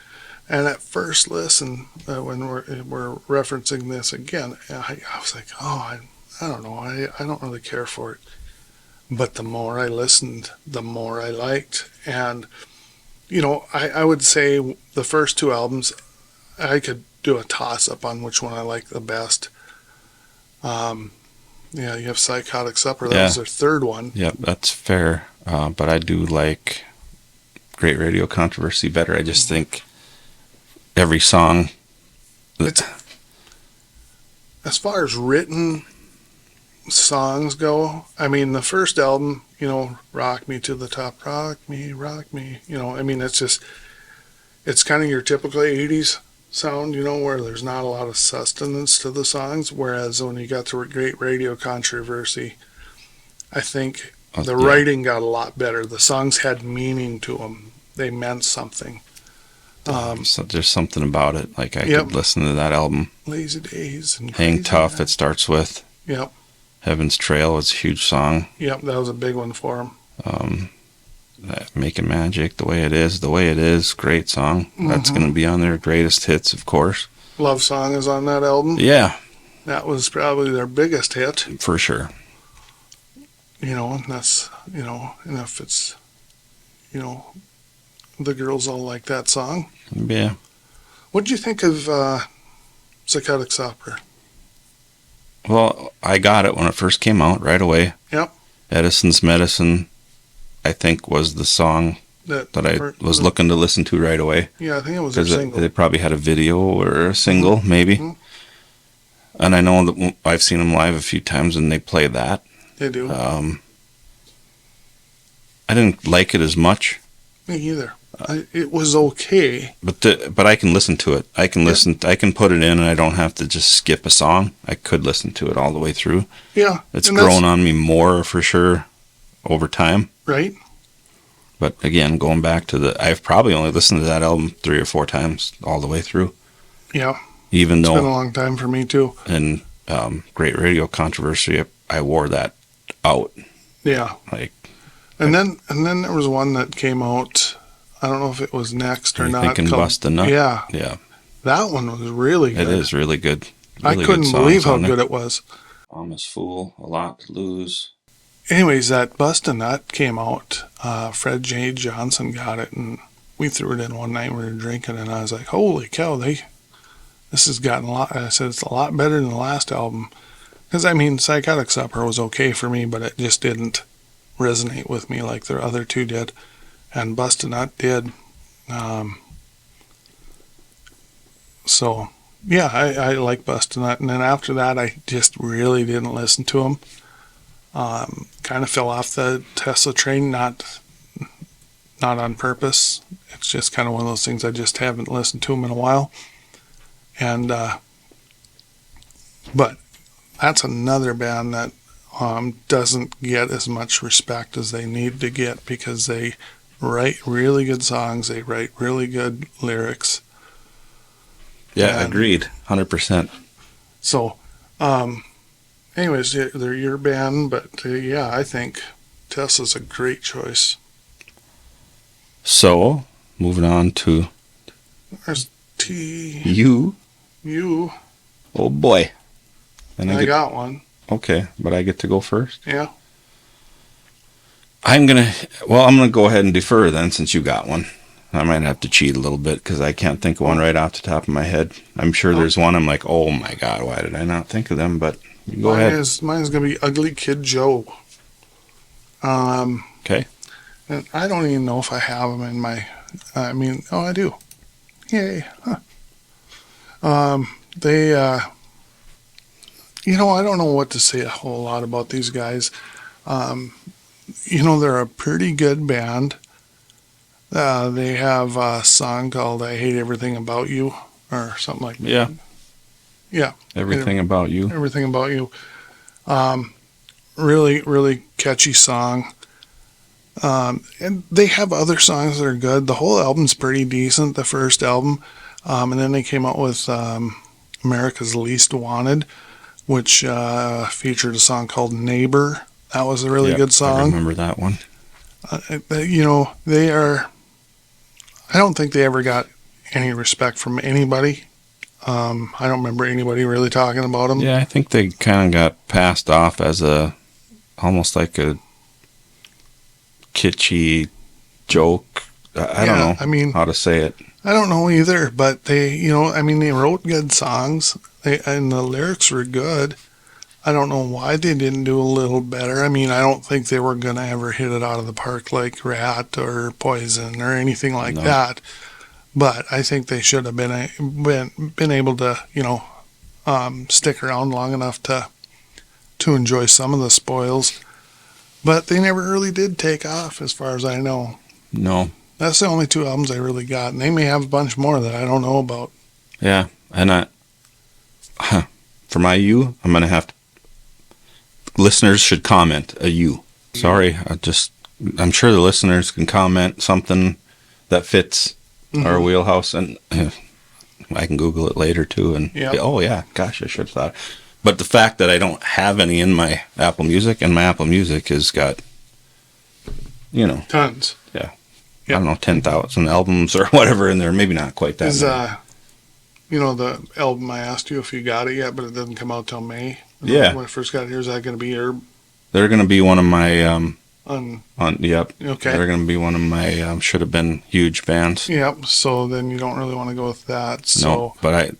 And at first listen, when we're referencing this again, I was like, I don't know. I don't really care for it. But the more I listened, the more I liked. And, I would say the first two albums, I could do a toss-up on which one I like the best. Yeah, you have Psychotic Supper. That was their third one. Yeah, that's fair. But I do like Great Radio Controversy better. I just think every song... As far as written songs go, the first album, Rock Me to the Top, Rock Me, it's kind of your typical 80s sound, where there's not a lot of sustenance to the songs, whereas when you got to Great Radio Controversy, I think the writing got a lot better. The songs had meaning to them. They meant something. So there's something about it. Like I could listen to that album. Lazy Days. And Hang Tough, it starts with. Yep. Heaven's Trail is a huge song. Yep, that was a big one for him. Making Magic, The Way It Is, great song. Mm-hmm. That's going to be on their greatest hits, of course. Love Song is on that album. Yeah. That was probably their biggest hit. For sure. And that's, and if it's, the girls all like that song. Yeah. What did you think of Psychotic Supper? Well, I got it when it first came out right away. Yep. Edison's Medicine, I think, was the song that I was looking to listen to right away. Yeah, I think it was a single. They probably had a video or a single, mm-hmm. maybe. Mm-hmm. And I know that I've seen them live a few times, and they play that. They do. I didn't like it as much. Me either. It was okay. But I can listen to it. I can listen. I can put it in, and I don't have to just skip a song. I could listen to it all the way through. Yeah. It's grown on me more, for sure, over time. Right. But again, going back to I've probably only listened to that album 3 or 4 times all the way through. Yeah. Even though it's been a long time for me too. And Great Radio Controversy, I wore that out. Yeah. And then there was one that came out. I don't know if it was next or not. Thinking Bust a Nut? Yeah. Yeah. That one was really good. It is really good. I couldn't believe how good it was. Almost Fool, A Lot to Lose. Anyways, that Bust a Nut came out. Fred J. Johnson got it, and we threw it in one night. We were drinking, and I was like, "Holy cow! This has gotten a lot." I said, "It's a lot better than the last album." Because I mean, Psychotic Supper was okay for me, but it just didn't resonate with me like the other two did, and Bust a Nut did. So yeah, I like Bust a Nut, and then after that, I just really didn't listen to him. Kind of fell off the Tesla train, not on purpose. It's just kind of one of those things. I just haven't listened to him in a while, and but that's another band that doesn't get as much respect as they need to get, because they write really good songs, they write really good lyrics. Yeah, agreed, 100%. So, anyways, they're your band, but yeah, I think Tesla's a great choice. So, moving on to There's T. you. You. Oh boy. And I got one. Okay, but I get to go first? Yeah. I'm going to go ahead and defer then, since you got one. I might have to cheat a little bit, because I can't think of one right off the top of my head. I'm sure there's one I'm like, oh my God, why did I not think of them? But you go ahead. Mine's going to be Ugly Kid Joe. Okay. And I don't even know if I have them in my, I do. Yay. Huh. They, I don't know what to say a whole lot about these guys. They're a pretty good band. They have a song called I Hate Everything About You, or something like that. Yeah. Yeah. Everything About You. Everything About You. Really, really catchy song. And they have other songs that are good. The whole album's pretty decent, the first album. And then they came out with America's Least Wanted, which featured a song called Neighbor. That was a really good song. I remember that one. They are... I don't think they ever got any respect from anybody. I don't remember anybody really talking about them. Yeah, I think they kind of got passed off as almost like a kitschy joke. I don't know how to say it. I don't know either, but they wrote good songs, and the lyrics were good. I don't know why they didn't do a little better. I don't think they were going to ever hit it out of the park like Rat or Poison or anything like that. But I think they should have been able to, stick around long enough to enjoy some of the spoils. But they never really did take off, as far as I know. No. That's the only two albums I really got, and they may have a bunch more that I don't know about. Yeah, and for my you, I'm going to have to... Listeners should comment a you. Sorry, I'm sure the listeners can comment something that fits our wheelhouse, and I can Google it later too. And oh yeah, gosh, I should have thought. But the fact that I don't have any in my Apple Music, and my Apple Music has got, tons. Yeah, I don't know, 10,000 albums or whatever in there. Maybe not quite that. Is the album I asked you if you got it yet, but it doesn't come out till May. Yeah. When I first got here, is that going to be your? They're going to be one of my yep. Okay. They're going to be one of my should have been huge bands. Yep. So then you don't really want to go with that. So. No, but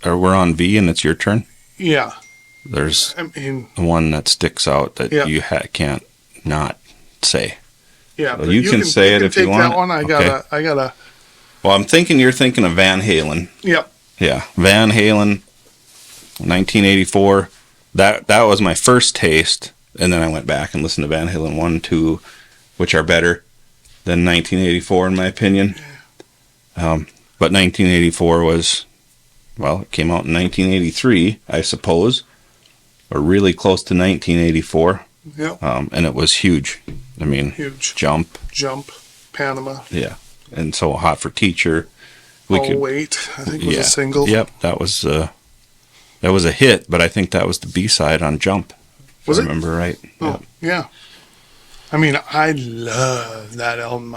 we're on V, and it's your turn. Yeah. There's one that sticks out that you can't not say. Yeah. So you can say it if you want. That one. I gotta. Well, you're thinking of Van Halen. Yep. Yeah, Van Halen, 1984. That was my first taste, and then I went back and listened to Van Halen 1 and 2, which are better than 1984 in my opinion. But 1984 was, it came out in 1983, I suppose, or really close to 1984. Yep. And it was huge. Huge. Jump, Panama. Yeah, and so Hot for Teacher. Wait, I think it was a single. Yep, that was a hit, but I think that was the B-side on Jump. If I remember right. Oh, yeah. I love that album.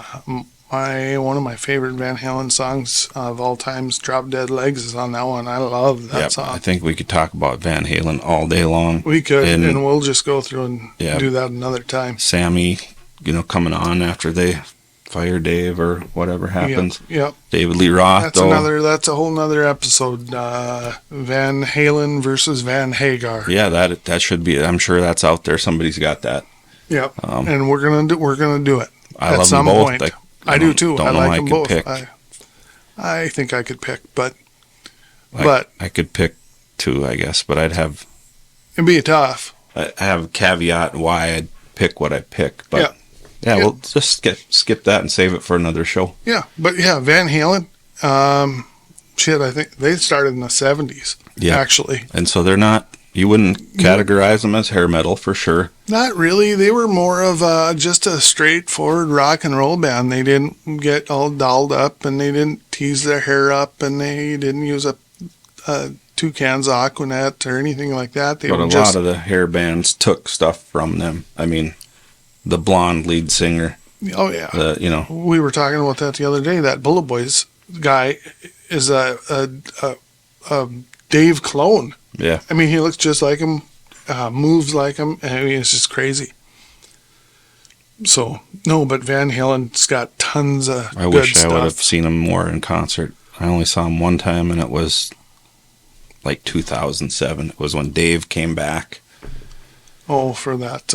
One of my favorite Van Halen songs of all times, Drop Dead Legs, is on that one. I love that song. I think we could talk about Van Halen all day long. We could, and we'll just go through and do that another time. Sammy, coming on after they fire Dave or whatever happens. Yep. David Lee Roth, that's a whole nother episode. Van Halen versus Van Hagar. Yeah, that should be. I'm sure that's out there. Somebody's got that. Yep. And we're gonna do it. I love them both. Point. I do too. I like them both. Pick. I think I could pick, but I could pick two, I guess. But it'd be tough. I have a caveat why I'd pick what I pick. But we'll just skip that and save it for another show. Yeah, but Van Halen. I think they started in the 70s. Yeah, actually. And so they're not. You wouldn't categorize them as hair metal for sure. Not really. They were more of just a straightforward rock and roll band. They didn't get all dolled up, and they didn't tease their hair up, and they didn't use a Toucan's Aquanet or anything like that. But a lot of the hair bands took stuff from them. I mean, the blonde lead singer. Oh, yeah. We were talking about that the other day. That Bullet Boys guy is a Dave clone. Yeah. I mean, he looks just like him, moves like him. I mean, it's just crazy. So, no, but Van Halen's got tons of good stuff. I wish I would have seen him more in concert. I only saw him one time, and it was like 2007. It was when Dave came back. Oh, for that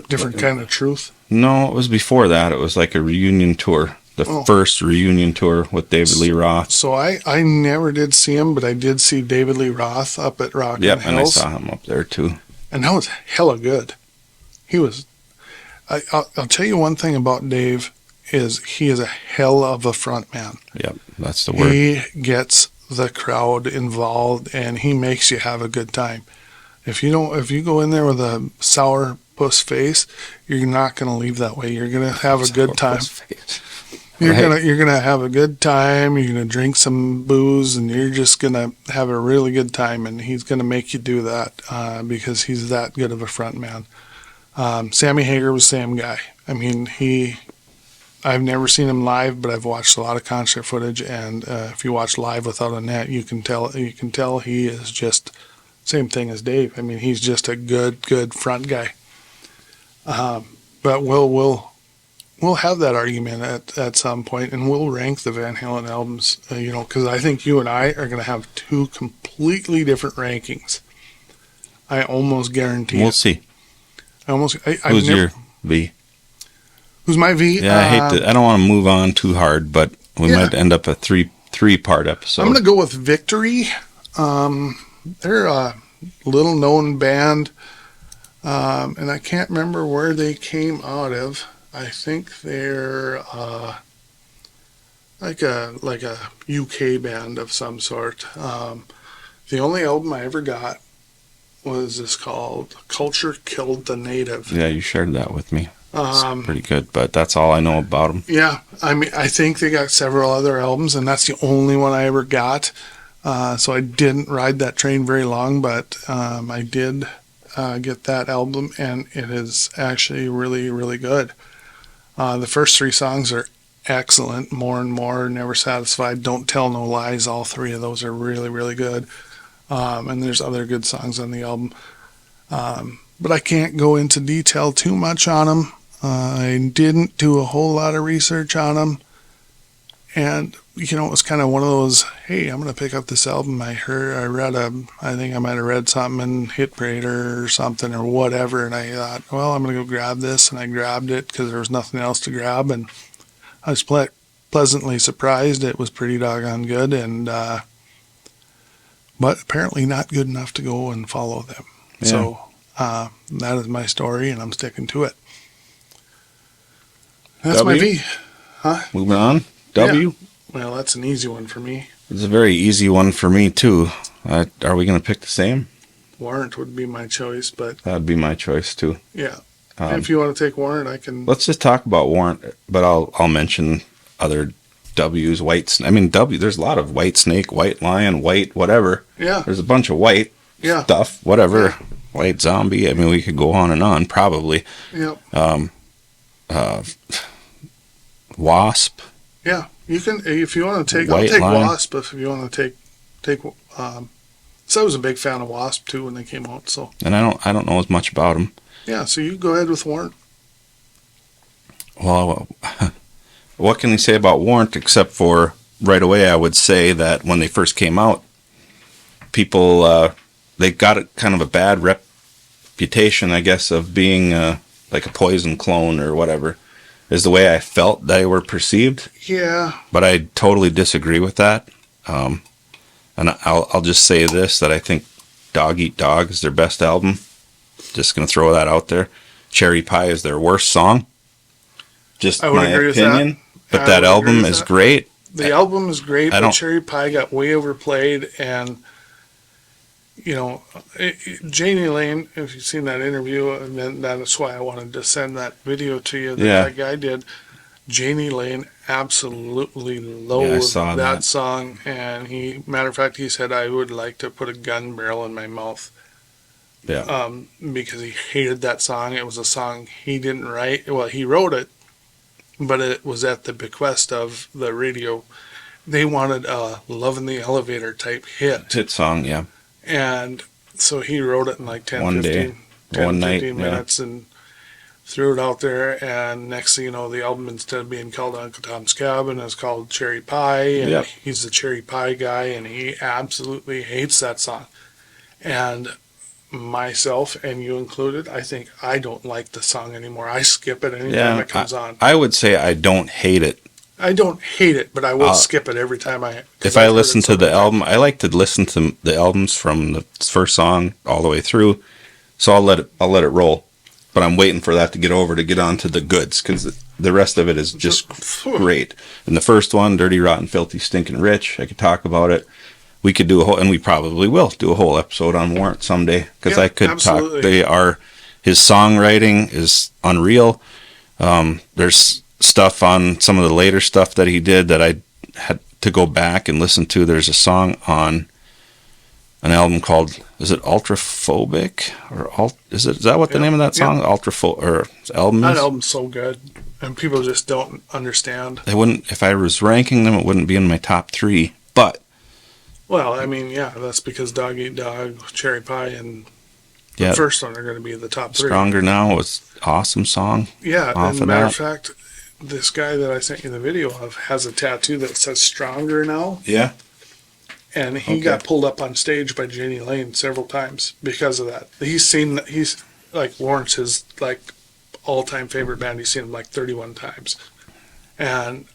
different kind of truth? No, it was before that. It was like a reunion tour. The first reunion tour with David Lee Roth. So I never did see him, but I did see David Lee Roth up at Rock and Hills. And I saw him up there too. And that was hella good. He was. I'll tell you one thing about Dave is he is a hell of a front man. Yep, that's the word. He gets the crowd involved, and he makes you have a good time. If you go in there with a sour puss face, you're not going to leave that way. You're going to have a good time. You're gonna have a good time. You're gonna drink some booze, and you're just gonna have a really good time. And he's gonna make you do that because he's that good of a front man. Sammy Hagar was the same guy. I mean, I've never seen him live, but I've watched a lot of concert footage. And if you watch live without a net, you can tell he is just same thing as Dave. I mean, he's just a good front guy. But we'll have that argument at some point, and we'll rank the Van Halen albums, because I think you and I are going to have two completely different rankings. I almost guarantee We'll see. Who's your V? Who's my V? Yeah, I don't want to move on too hard, but we might end up a three-part episode. I'm going to go with Victory. They're a little-known band, and I can't remember where they came out of. I think they're like a UK band of some sort. The only album I ever got was this called Culture Killed the Native. Yeah, you shared that with me. It's pretty good, but that's all I know about them. Yeah, I mean, I think they got several other albums, and that's the only one I ever got. So I didn't ride that train very long, but I did get that album, and it is actually really, really good. The first three songs are excellent. More and More, Never Satisfied, Don't Tell No Lies. All three of those are really, really good. And there's other good songs on the album. But I can't go into detail too much on them. I didn't do a whole lot of research on them. And, it was kind of one of those, hey, I'm going to pick up this album. I think I might have read something in Hit Parader or something or whatever. And I thought, well, I'm going to go grab this. And I grabbed it because there was nothing else to grab. And I was pleasantly surprised. It was pretty doggone good. And, but apparently not good enough to go and follow them. Yeah. So, that is my story, and I'm sticking to it. That's my V. Huh? Moving on. W? Yeah. Well, that's an easy one for me. It's a very easy one for me, too. Are we going to pick the same? Warrant would be my choice, but... That would be my choice, too. Yeah. If you want to take Warrant, I can... Let's just talk about Warrant, but I'll mention other W's. There's a lot of White Snake, White Lion, White whatever. Yeah. There's a bunch of white stuff, whatever. Yeah. White Zombie. We could go on and on, probably. Yep. Wasp. Yeah, you can if you want to take. White I'll take Line. Wasp if you want to take. So I was a big fan of Wasp too when they came out. So And I don't know as much about them. yeah, so you go ahead with Warrant. Well, what can you say about Warrant except for right away? I would say that when they first came out, people they got a kind of a bad reputation, I guess, of being like a Poison clone or whatever. Is the way I felt they were perceived. Yeah, But I totally disagree with that. And I'll just say this, that I think Dog Eat Dog is their best album. Just going to throw that out there. Cherry Pie is their worst song. Just I would my agree with opinion. that. But I that would agree album with is that. great. The album is great, I but don't- Cherry Pie got way overplayed, and Janie Lane. If you've seen that interview, and then that's why I wanted to send that video to you that guy did. Janie Lane absolutely loathed saw that. song, and matter of fact, he said, "I would like to put a gun barrel in my mouth." Yeah. Because he hated that song. It was a song he didn't write. Well, he wrote it, but it was at the bequest of the radio. They wanted a Love in the Elevator type hit. Hit song, yeah. And so he wrote it in like 10, One 15, day. 10, One night, 15 yeah. minutes and threw it out there. And next thing you know, the album, instead of being called Uncle Tom's Cabin, is called Cherry Pie. And Yep. he's the Cherry Pie guy, and he absolutely hates that song. And myself, and you included, I think I don't like the song anymore. I skip it anytime it comes on. I would say I don't hate it. I don't hate it, but I will skip it every time If I listen to the album, I like to listen to the albums from the first song all the way through. So I'll let it roll. But I'm waiting for that to get on to the goods, because the rest of it is just great. And the first one, Dirty, Rotten, Filthy, Stinking Rich, I could talk about it. We could do a whole, and we probably will do a whole episode on Warrant someday, because I could absolutely. talk. His songwriting is unreal. There's stuff on some of the later stuff that he did that I had to go back and listen to. There's a song on an album called, is it Ultraphobic, or is that what the name of that song? Or album is? That album's so good, and people just don't understand. They wouldn't, if I was ranking them, it wouldn't be in my top 3. But Well, I mean, yeah, that's because Dog Eat Dog, Cherry Pie, and the first one are going to be the top 3. Stronger Now was awesome song. Yeah, off and of matter that. of fact, this guy that I sent you the video of has a tattoo that says Stronger Now. Yeah. And he got pulled up on stage by Janie Lane several times because of that. He's like, Warrant's his like all-time favorite band. He's seen him like 31 times. And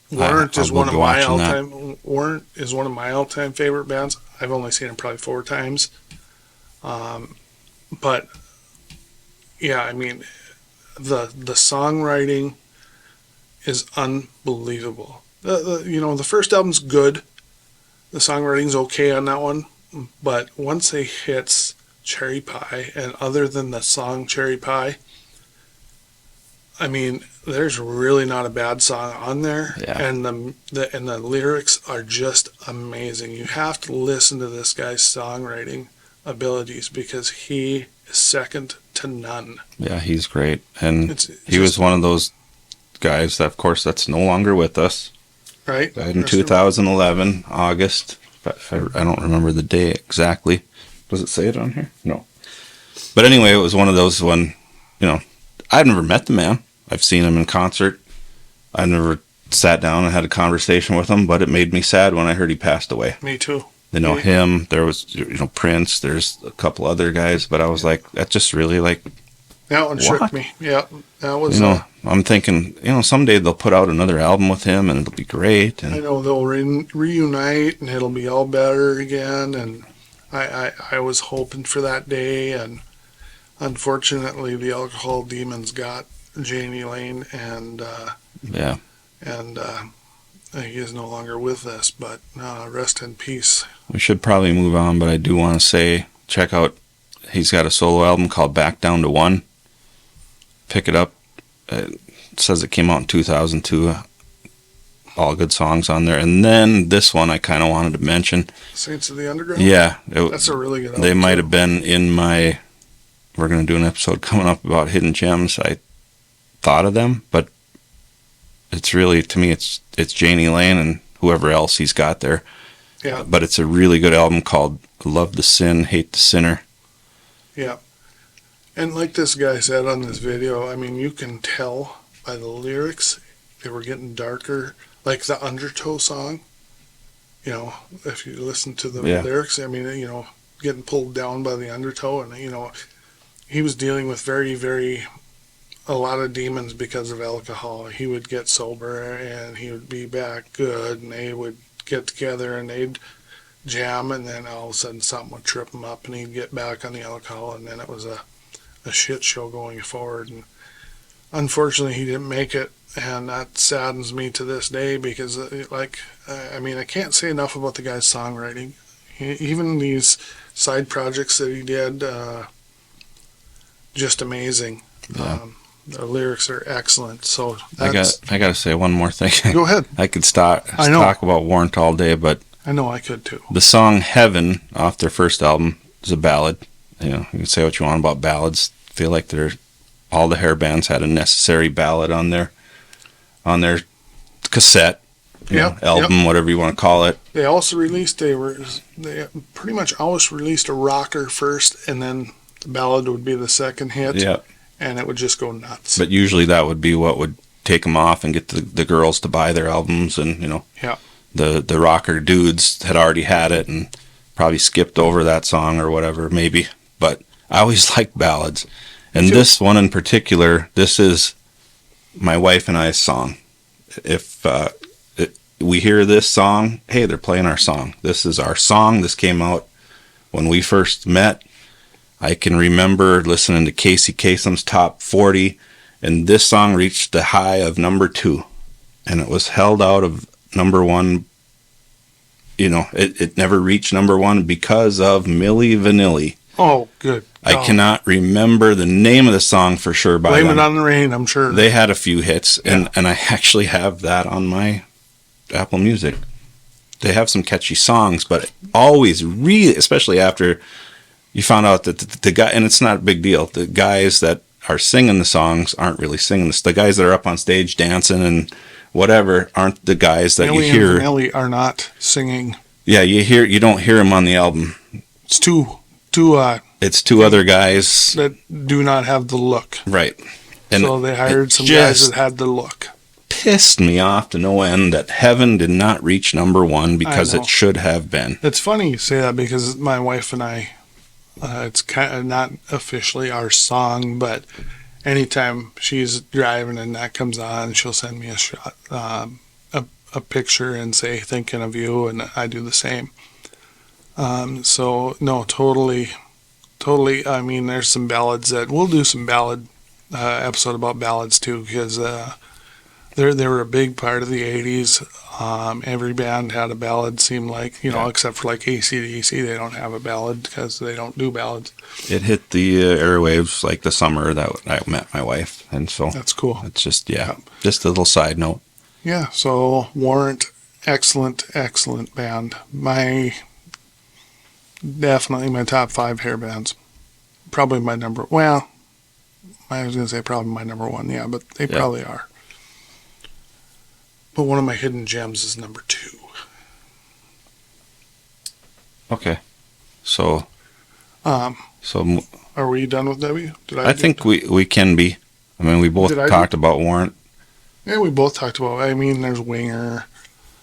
Warrant is one of my all-time favorite bands. I've only seen him probably 4 times. But yeah, I mean, the songwriting is unbelievable. The first album's good. The songwriting's okay on that one, but once it hits Cherry Pie, and other than the song Cherry Pie, I mean, there's really not a bad song on there, and the lyrics are just amazing. You have to listen to this guy's songwriting abilities, because he is second to none. Yeah, he's great, and he was one of those guys that, of course, that's no longer with us. Right. Died in 2011, August. I don't remember the day exactly. Does it say it on here? No. But anyway, it was one of those when, I've never met the man. I've seen him in concert. I never sat down and had a conversation with him, but it made me sad when I heard he passed away. Me too. Him. There was, Prince. There's a couple other guys, but I was like, that just really that one shook me. Yeah, that was. I'm thinking, someday they'll put out another album with him, and it'll be great. And I know they'll reunite, and it'll be all better again. And I was hoping for that day, and unfortunately, the alcohol demons got Janie Lane, and he is no longer with us. But rest in peace. We should probably move on, but I do want to say, check out. He's got a solo album called Back Down to One. Pick it up. It says it came out in 2002. All good songs on there. And then this one I kind of wanted to mention. Saints of the Underground? Yeah. That's a really good album. They might have been in my... We're going to do an episode coming up about hidden gems. I thought of them, but it's really, to me, it's Janie Lane and whoever else he's got there. Yeah. But it's a really good album called Love the Sin, Hate the Sinner. Yeah. And like this guy said on this video, I mean, you can tell by the lyrics, they were getting darker. Like the Undertow song, you know, if you listen to the lyrics, I mean, you know, getting pulled down by the undertow, and, you know, he was dealing with a lot of demons because of alcohol. He would get sober and he would be back good, and they would get together and they'd jam, and then all of a sudden something would trip him up and he'd get back on the alcohol, and then it was a shit show going forward. And unfortunately he didn't make it, and that saddens me to this day because, I mean, I can't say enough about the guy's songwriting. Even these side projects that he did, just amazing. Yeah. The lyrics are excellent. So I got to say one more thing. Go ahead. I could talk about Warrant all day, but I know I could too. the song Heaven off their first album is a ballad. You know, you can say what you want about ballads. I feel like all the hair bands had a necessary ballad on their cassette, album, whatever you want to call it. They also released, they pretty much always released a rocker first, and then the ballad would be the second hit. Yeah. And it would just go nuts. But usually that would be what would take them off and get the girls to buy their albums, and, you know, the rocker dudes had already had it and probably skipped over that song or whatever, maybe. But I always liked ballads. And this one in particular, this is my wife and I's song. If we hear this song, hey, they're playing our song. This is our song. This came out when we first met. I can remember listening to Casey Kasem's Top 40, and this song reached the high of number 2, and it was held out of number 1. You know, it never reached number 1 because of Milli Vanilli. Oh, good. I cannot remember the name of the song for sure. Blame It on the Rain, I'm sure. They had a few hits, and I actually have that on my Apple Music. They have some catchy songs, but always really, especially after you found out that the guy, and it's not a big deal, the guys that are singing the songs aren't really singing this. The guys that are up on stage dancing and whatever aren't the guys that you hear. And Ellie are not singing. Yeah, you don't hear them on the album. It's two other guys that do not have the look. Right. And so they hired some guys that had the look. Pissed me off to no end that Heaven did not reach number 1 because it should have been. It's funny you say that because my wife and I, it's kind of not officially our song, but anytime she's driving and that comes on, she'll send me a shot, a picture and say, thinking of you, and I do the same. So, no, totally. I mean, there's some ballads that we'll do some ballad episode about ballads too, because they were a big part of the 80s. Every band had a ballad, seemed like, except for like AC/DC, they don't have a ballad because they don't do ballads. It hit the airwaves like the summer that I met my wife, and so that's cool. It's just just a little side note. Yeah, so Warrant, excellent band. Definitely my top 5 hair bands. Probably my number. Well, I was gonna say probably my number 1. Yeah, but they probably are. But one of my hidden gems is number 2. Okay. So. Are we done with W? I think we can be. I mean, we both talked about Warrant. Yeah, we both talked about. I mean, there's Winger.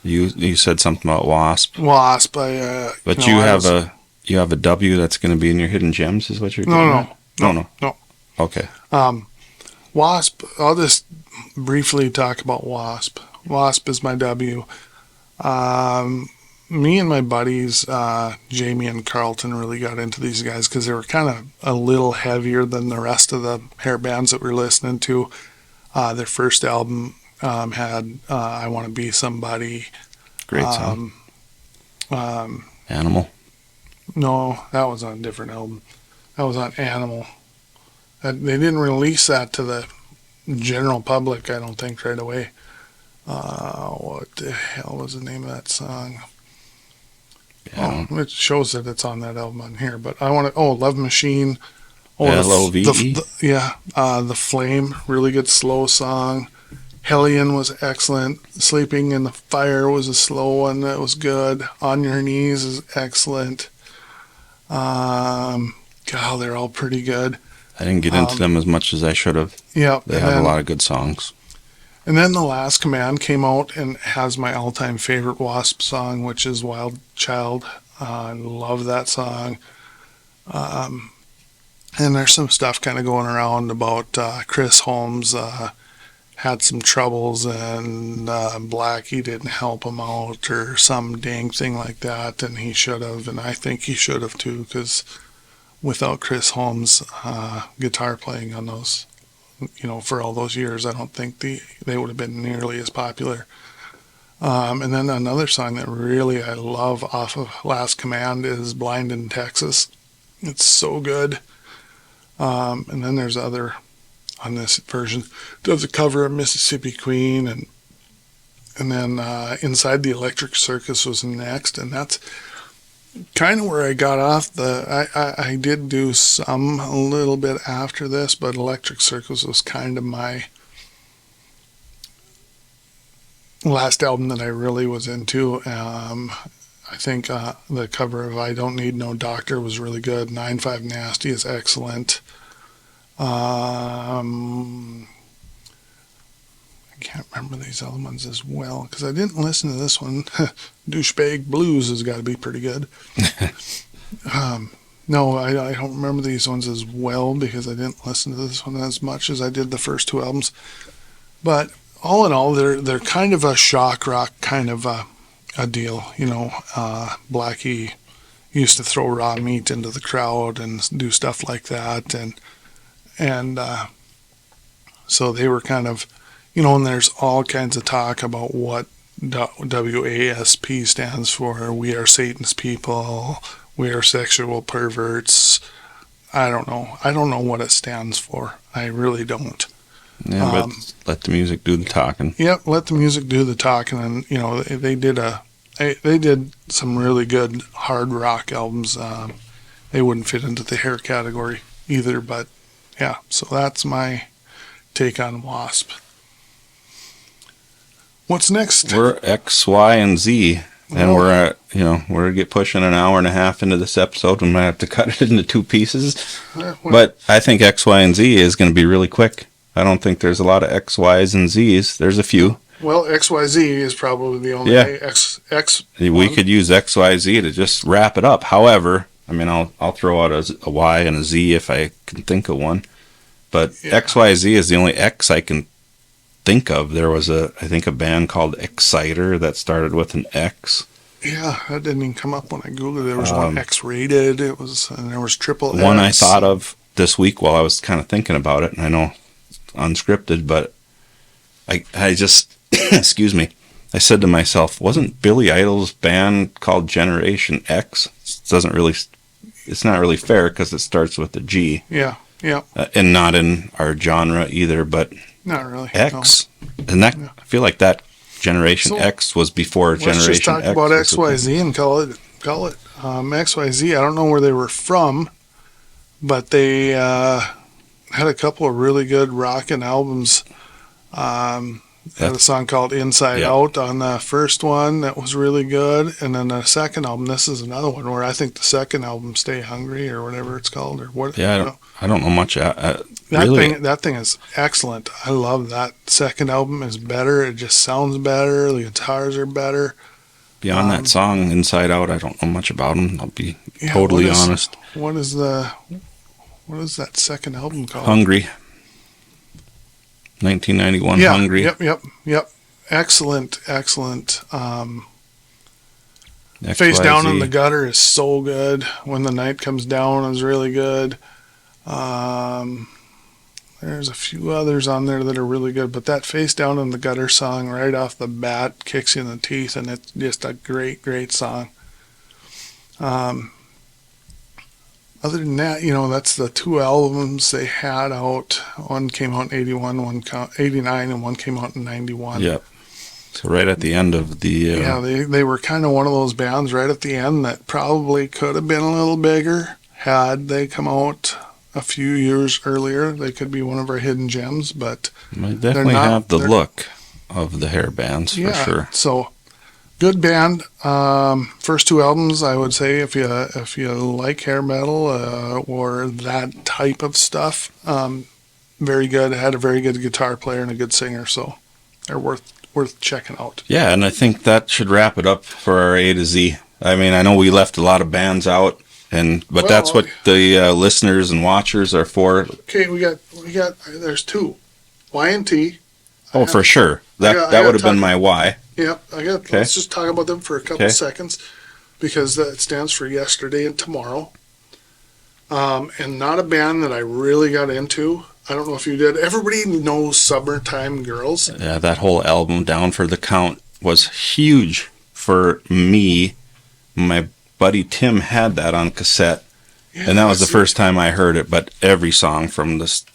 You said something about Wasp. Wasp. But you have a W that's going to be in your hidden gems, is what you're getting at? No. Okay. Wasp. I'll just briefly talk about Wasp. Wasp is my W. Me and my buddies, Jamie and Carlton, really got into these guys because they were kind of a little heavier than the rest of the hair bands that we're listening to. Their first album had I Want to Be Somebody. Great song. Animal? No, that was on a different album. That was on Animal. They didn't release that to the general public, I don't think, right away. What the hell was the name of that song? Yeah. It shows that it's on that album on here, but I want to. Love Machine. L-O-V-E. The Flame, really good slow song. Hellion was excellent. Sleeping in the Fire was a slow one that was good. On Your Knees is excellent. God, they're all pretty good. I didn't get into them as much as I should have. Yeah. They have a lot of good songs. And then The Last Command came out and has my all-time favorite Wasp song, which is Wild Child. I love that song. And there's some stuff kind of going around about Chris Holmes had some troubles and Blackie didn't help him out or some dang thing like that, and he should have, and I think he should have too, because without Chris Holmes' guitar playing on those, for all those years, I don't think they would have been nearly as popular. And then another song that really I love off of Last Command is Blind in Texas. It's so good. And then there's other on this version. Does a cover of Mississippi Queen, and then Inside the Electric Circus was next, and that's kind of where I got off. I did do some a little bit after this, but Electric Circus was kind of my last album that I really was into. I think the cover of I Don't Need No Doctor was really good. 9-5 Nasty is excellent. I can't remember these other ones as well because I didn't listen to this one. Douchebag Blues has got to be pretty good. No, I don't remember these ones as well because I didn't listen to this one as much as I did the first two albums. But all in all, they're kind of a shock rock kind of a deal. Blackie used to throw raw meat into the crowd and do stuff like that, and so they were kind of, and there's all kinds of talk about what WASP stands for. We are Satan's people. We are sexual perverts. I don't know what it stands for. I really don't. Yeah, but let the music do the talking. Yep, let the music do the talking. And they did some really good hard rock albums. They wouldn't fit into the hair category either, but yeah. So that's my take on Wasp. What's next? We're X, Y, and Z, and we're gonna get pushing an hour and a half into this episode. We might have to cut it into two pieces, but I think X, Y, and Z is going to be really quick. I don't think there's a lot of X, Ys, and Zs. There's a few. Well, XYZ is probably the only X. We could use XYZ to just wrap it up. However, I mean, I'll throw out a Y and a Z if I can think of one. But XYZ is the only X I can think of. There was I think a band called Exciter that started with an X. Yeah, that didn't even come up when I Googled it. There was one X-rated. And there was triple X. One I thought of this week while I was kind of thinking about it, and I know unscripted, but I just excuse me, I said to myself, wasn't Billy Idol's band called Generation X? It's not really fair because it starts with a G. Yeah. And not in our genre either, but not really. X. No. And that I feel like that Generation X was before Generation X. Let's just talk about XYZ and call it XYZ. I don't know where they were from, but they had a couple of really good rockin' albums. They had a song called Inside Out on the first one that was really good, and then the second album, this is another one where I think the second album, Stay Hungry or whatever it's called, or what? Yeah, I don't know much. That thing is excellent. I love that. Second album is better. It just sounds better. The guitars are better. Beyond that song, Inside Out, I don't know much about them. I'll be totally honest. What is that second album called? Hungry. 1991, Hungry. Yep. Excellent. Face Down in the Gutter is so good. When the Night Comes Down is really good. There's a few others on there that are really good, but that Face Down in the Gutter song right off the bat kicks you in the teeth, and it's just a great song. Other than that, that's the two albums they had out. One came out in 81, 89, and one came out in 91. Yep. So right at the end of the... they were kind of one of those bands right at the end that probably could have been a little bigger had they come out a few years earlier. They could be one of our hidden gems, but They definitely have the look of the hair bands for sure. So good band. First two albums, I would say, if you like hair metal or that type of stuff, very good. Had a very good guitar player and a good singer, so they're worth checking out. Yeah, and I think that should wrap it up for our A to Z. I mean, I know we left a lot of bands out, but that's what the listeners and watchers are for. Okay, we got. There's two, Y and T. Oh, for sure. That would have been my why. Yep, let's just talk about them for a couple seconds, because that stands for yesterday and tomorrow. And not a band that I really got into. I don't know if you did. Everybody knows Summertime Girls. Yeah, that whole album, Down for the Count, was huge for me. My buddy Tim had that on cassette, and that was the first time I heard it, but every song from this...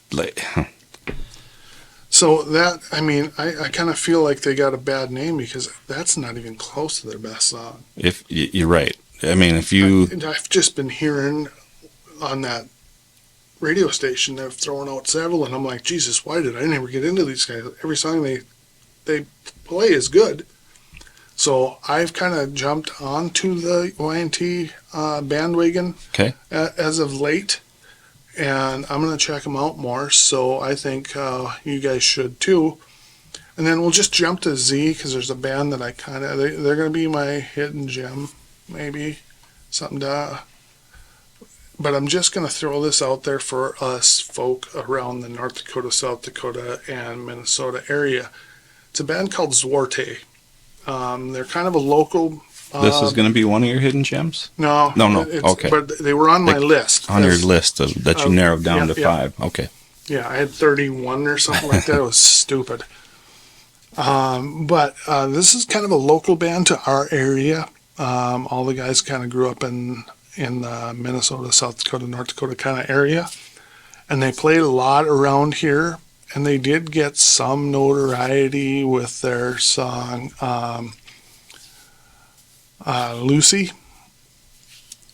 So that, I mean, I kind of feel like they got a bad name because that's not even close to their best song. If you're right. I mean, if you... I've just been hearing on that radio station, they're throwing out several, and I'm like, Jesus, why did I never get into these guys? Every song they play is good. So I've kind of jumped onto the Y&T bandwagon as of late, and I'm going to check them out more, so I think you guys should too. And then we'll just jump to Z, because there's a band that I they're going to be my hidden gem, maybe, something to... But I'm just going to throw this out there for us folk around the North Dakota, South Dakota, and Minnesota area. It's a band called Zwarte. They're kind of a local... this is going to be one of your hidden gems? No. Okay. But they were on my list. On your list that you narrowed down to 5. Okay. Yeah, I had 31 or something like that. It was stupid. But this is kind of a local band to our area. All the guys kind of grew up in Minnesota, South Dakota, North Dakota kind of area. And they played a lot around here. And they did get some notoriety with their song Lucy.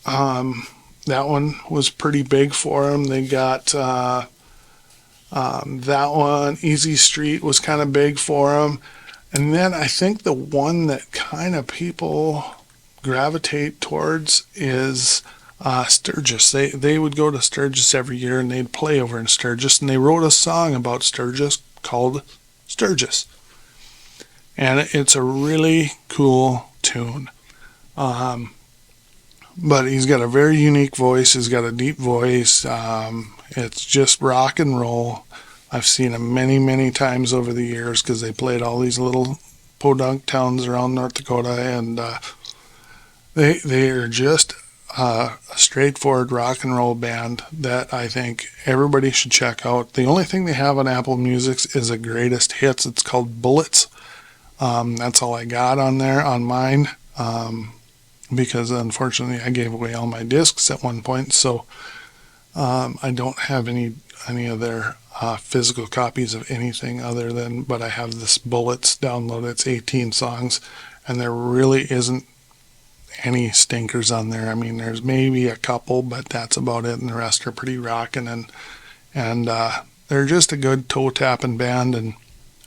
That one was pretty big for them. They got that one, Easy Street, was kind of big for them. And then I think the one that kind of people gravitate towards is Sturgis. They would go to Sturgis every year, and they'd play over in Sturgis, and they wrote a song about Sturgis called Sturgis, and it's a really cool tune. But he's got a very unique voice. He's got a deep voice. It's just rock and roll. I've seen him many, many times over the years, because they played all these little podunk towns around North Dakota, and they are just a straightforward rock and roll band that I think everybody should check out. The only thing they have on Apple Music is a greatest hits. It's called Bullets. That's all I got on there on mine, because unfortunately I gave away all my discs at one point, so I don't have any of their physical copies of anything other than, but I have this Bullets downloaded. It's 18 songs, and there really isn't any stinkers on there. I mean, there's maybe a couple, but that's about it, and the rest are pretty rocking, and they're just a good toe-tapping band. And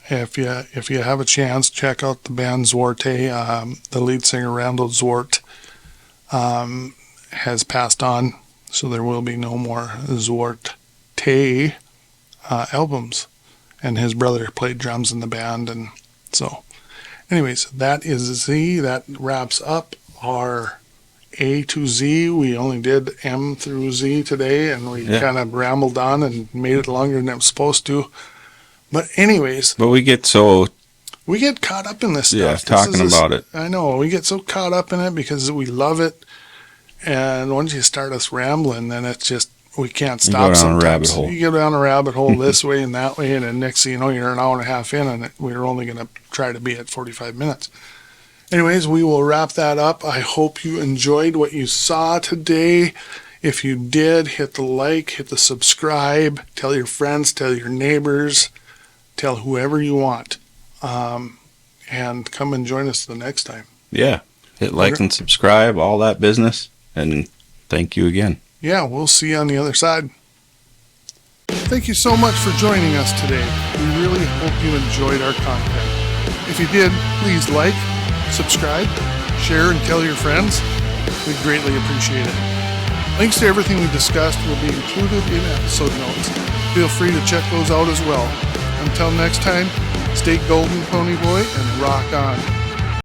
if you have a chance, check out the band Zwarte. The lead singer, Randall Zwarte, has passed on, so there will be no more Zwarte albums, and his brother played drums in the band. And so anyways, that is Z. That wraps up our A to Z. We only did M through Z today, and we kind of rambled on and made it longer than it was supposed to. But anyways, we get caught up in this stuff. Yeah, talking about it. I know, we get so caught up in it because we love it, and once you start us rambling, then it's just, we can't stop. You go down a rabbit hole. You go down a rabbit hole this way and that way, and then next thing you know, you're an hour and a half in, and we're only going to try to be at 45 minutes. Anyways, we will wrap that up. I hope you enjoyed what you saw today. If you did, hit the like, hit the subscribe, tell your friends, tell your neighbors, tell whoever you want, and come and join us the next time. Yeah, hit like and subscribe, all that business, and thank you again. Yeah, we'll see you on the other side. Thank you so much for joining us today. We really hope you enjoyed our content. If you did, please like, subscribe, share, and tell your friends. We'd greatly appreciate it. Links to everything we discussed will be included in episode notes. Feel free to check those out as well. Until next time, stay golden, Pony Boy, and rock on.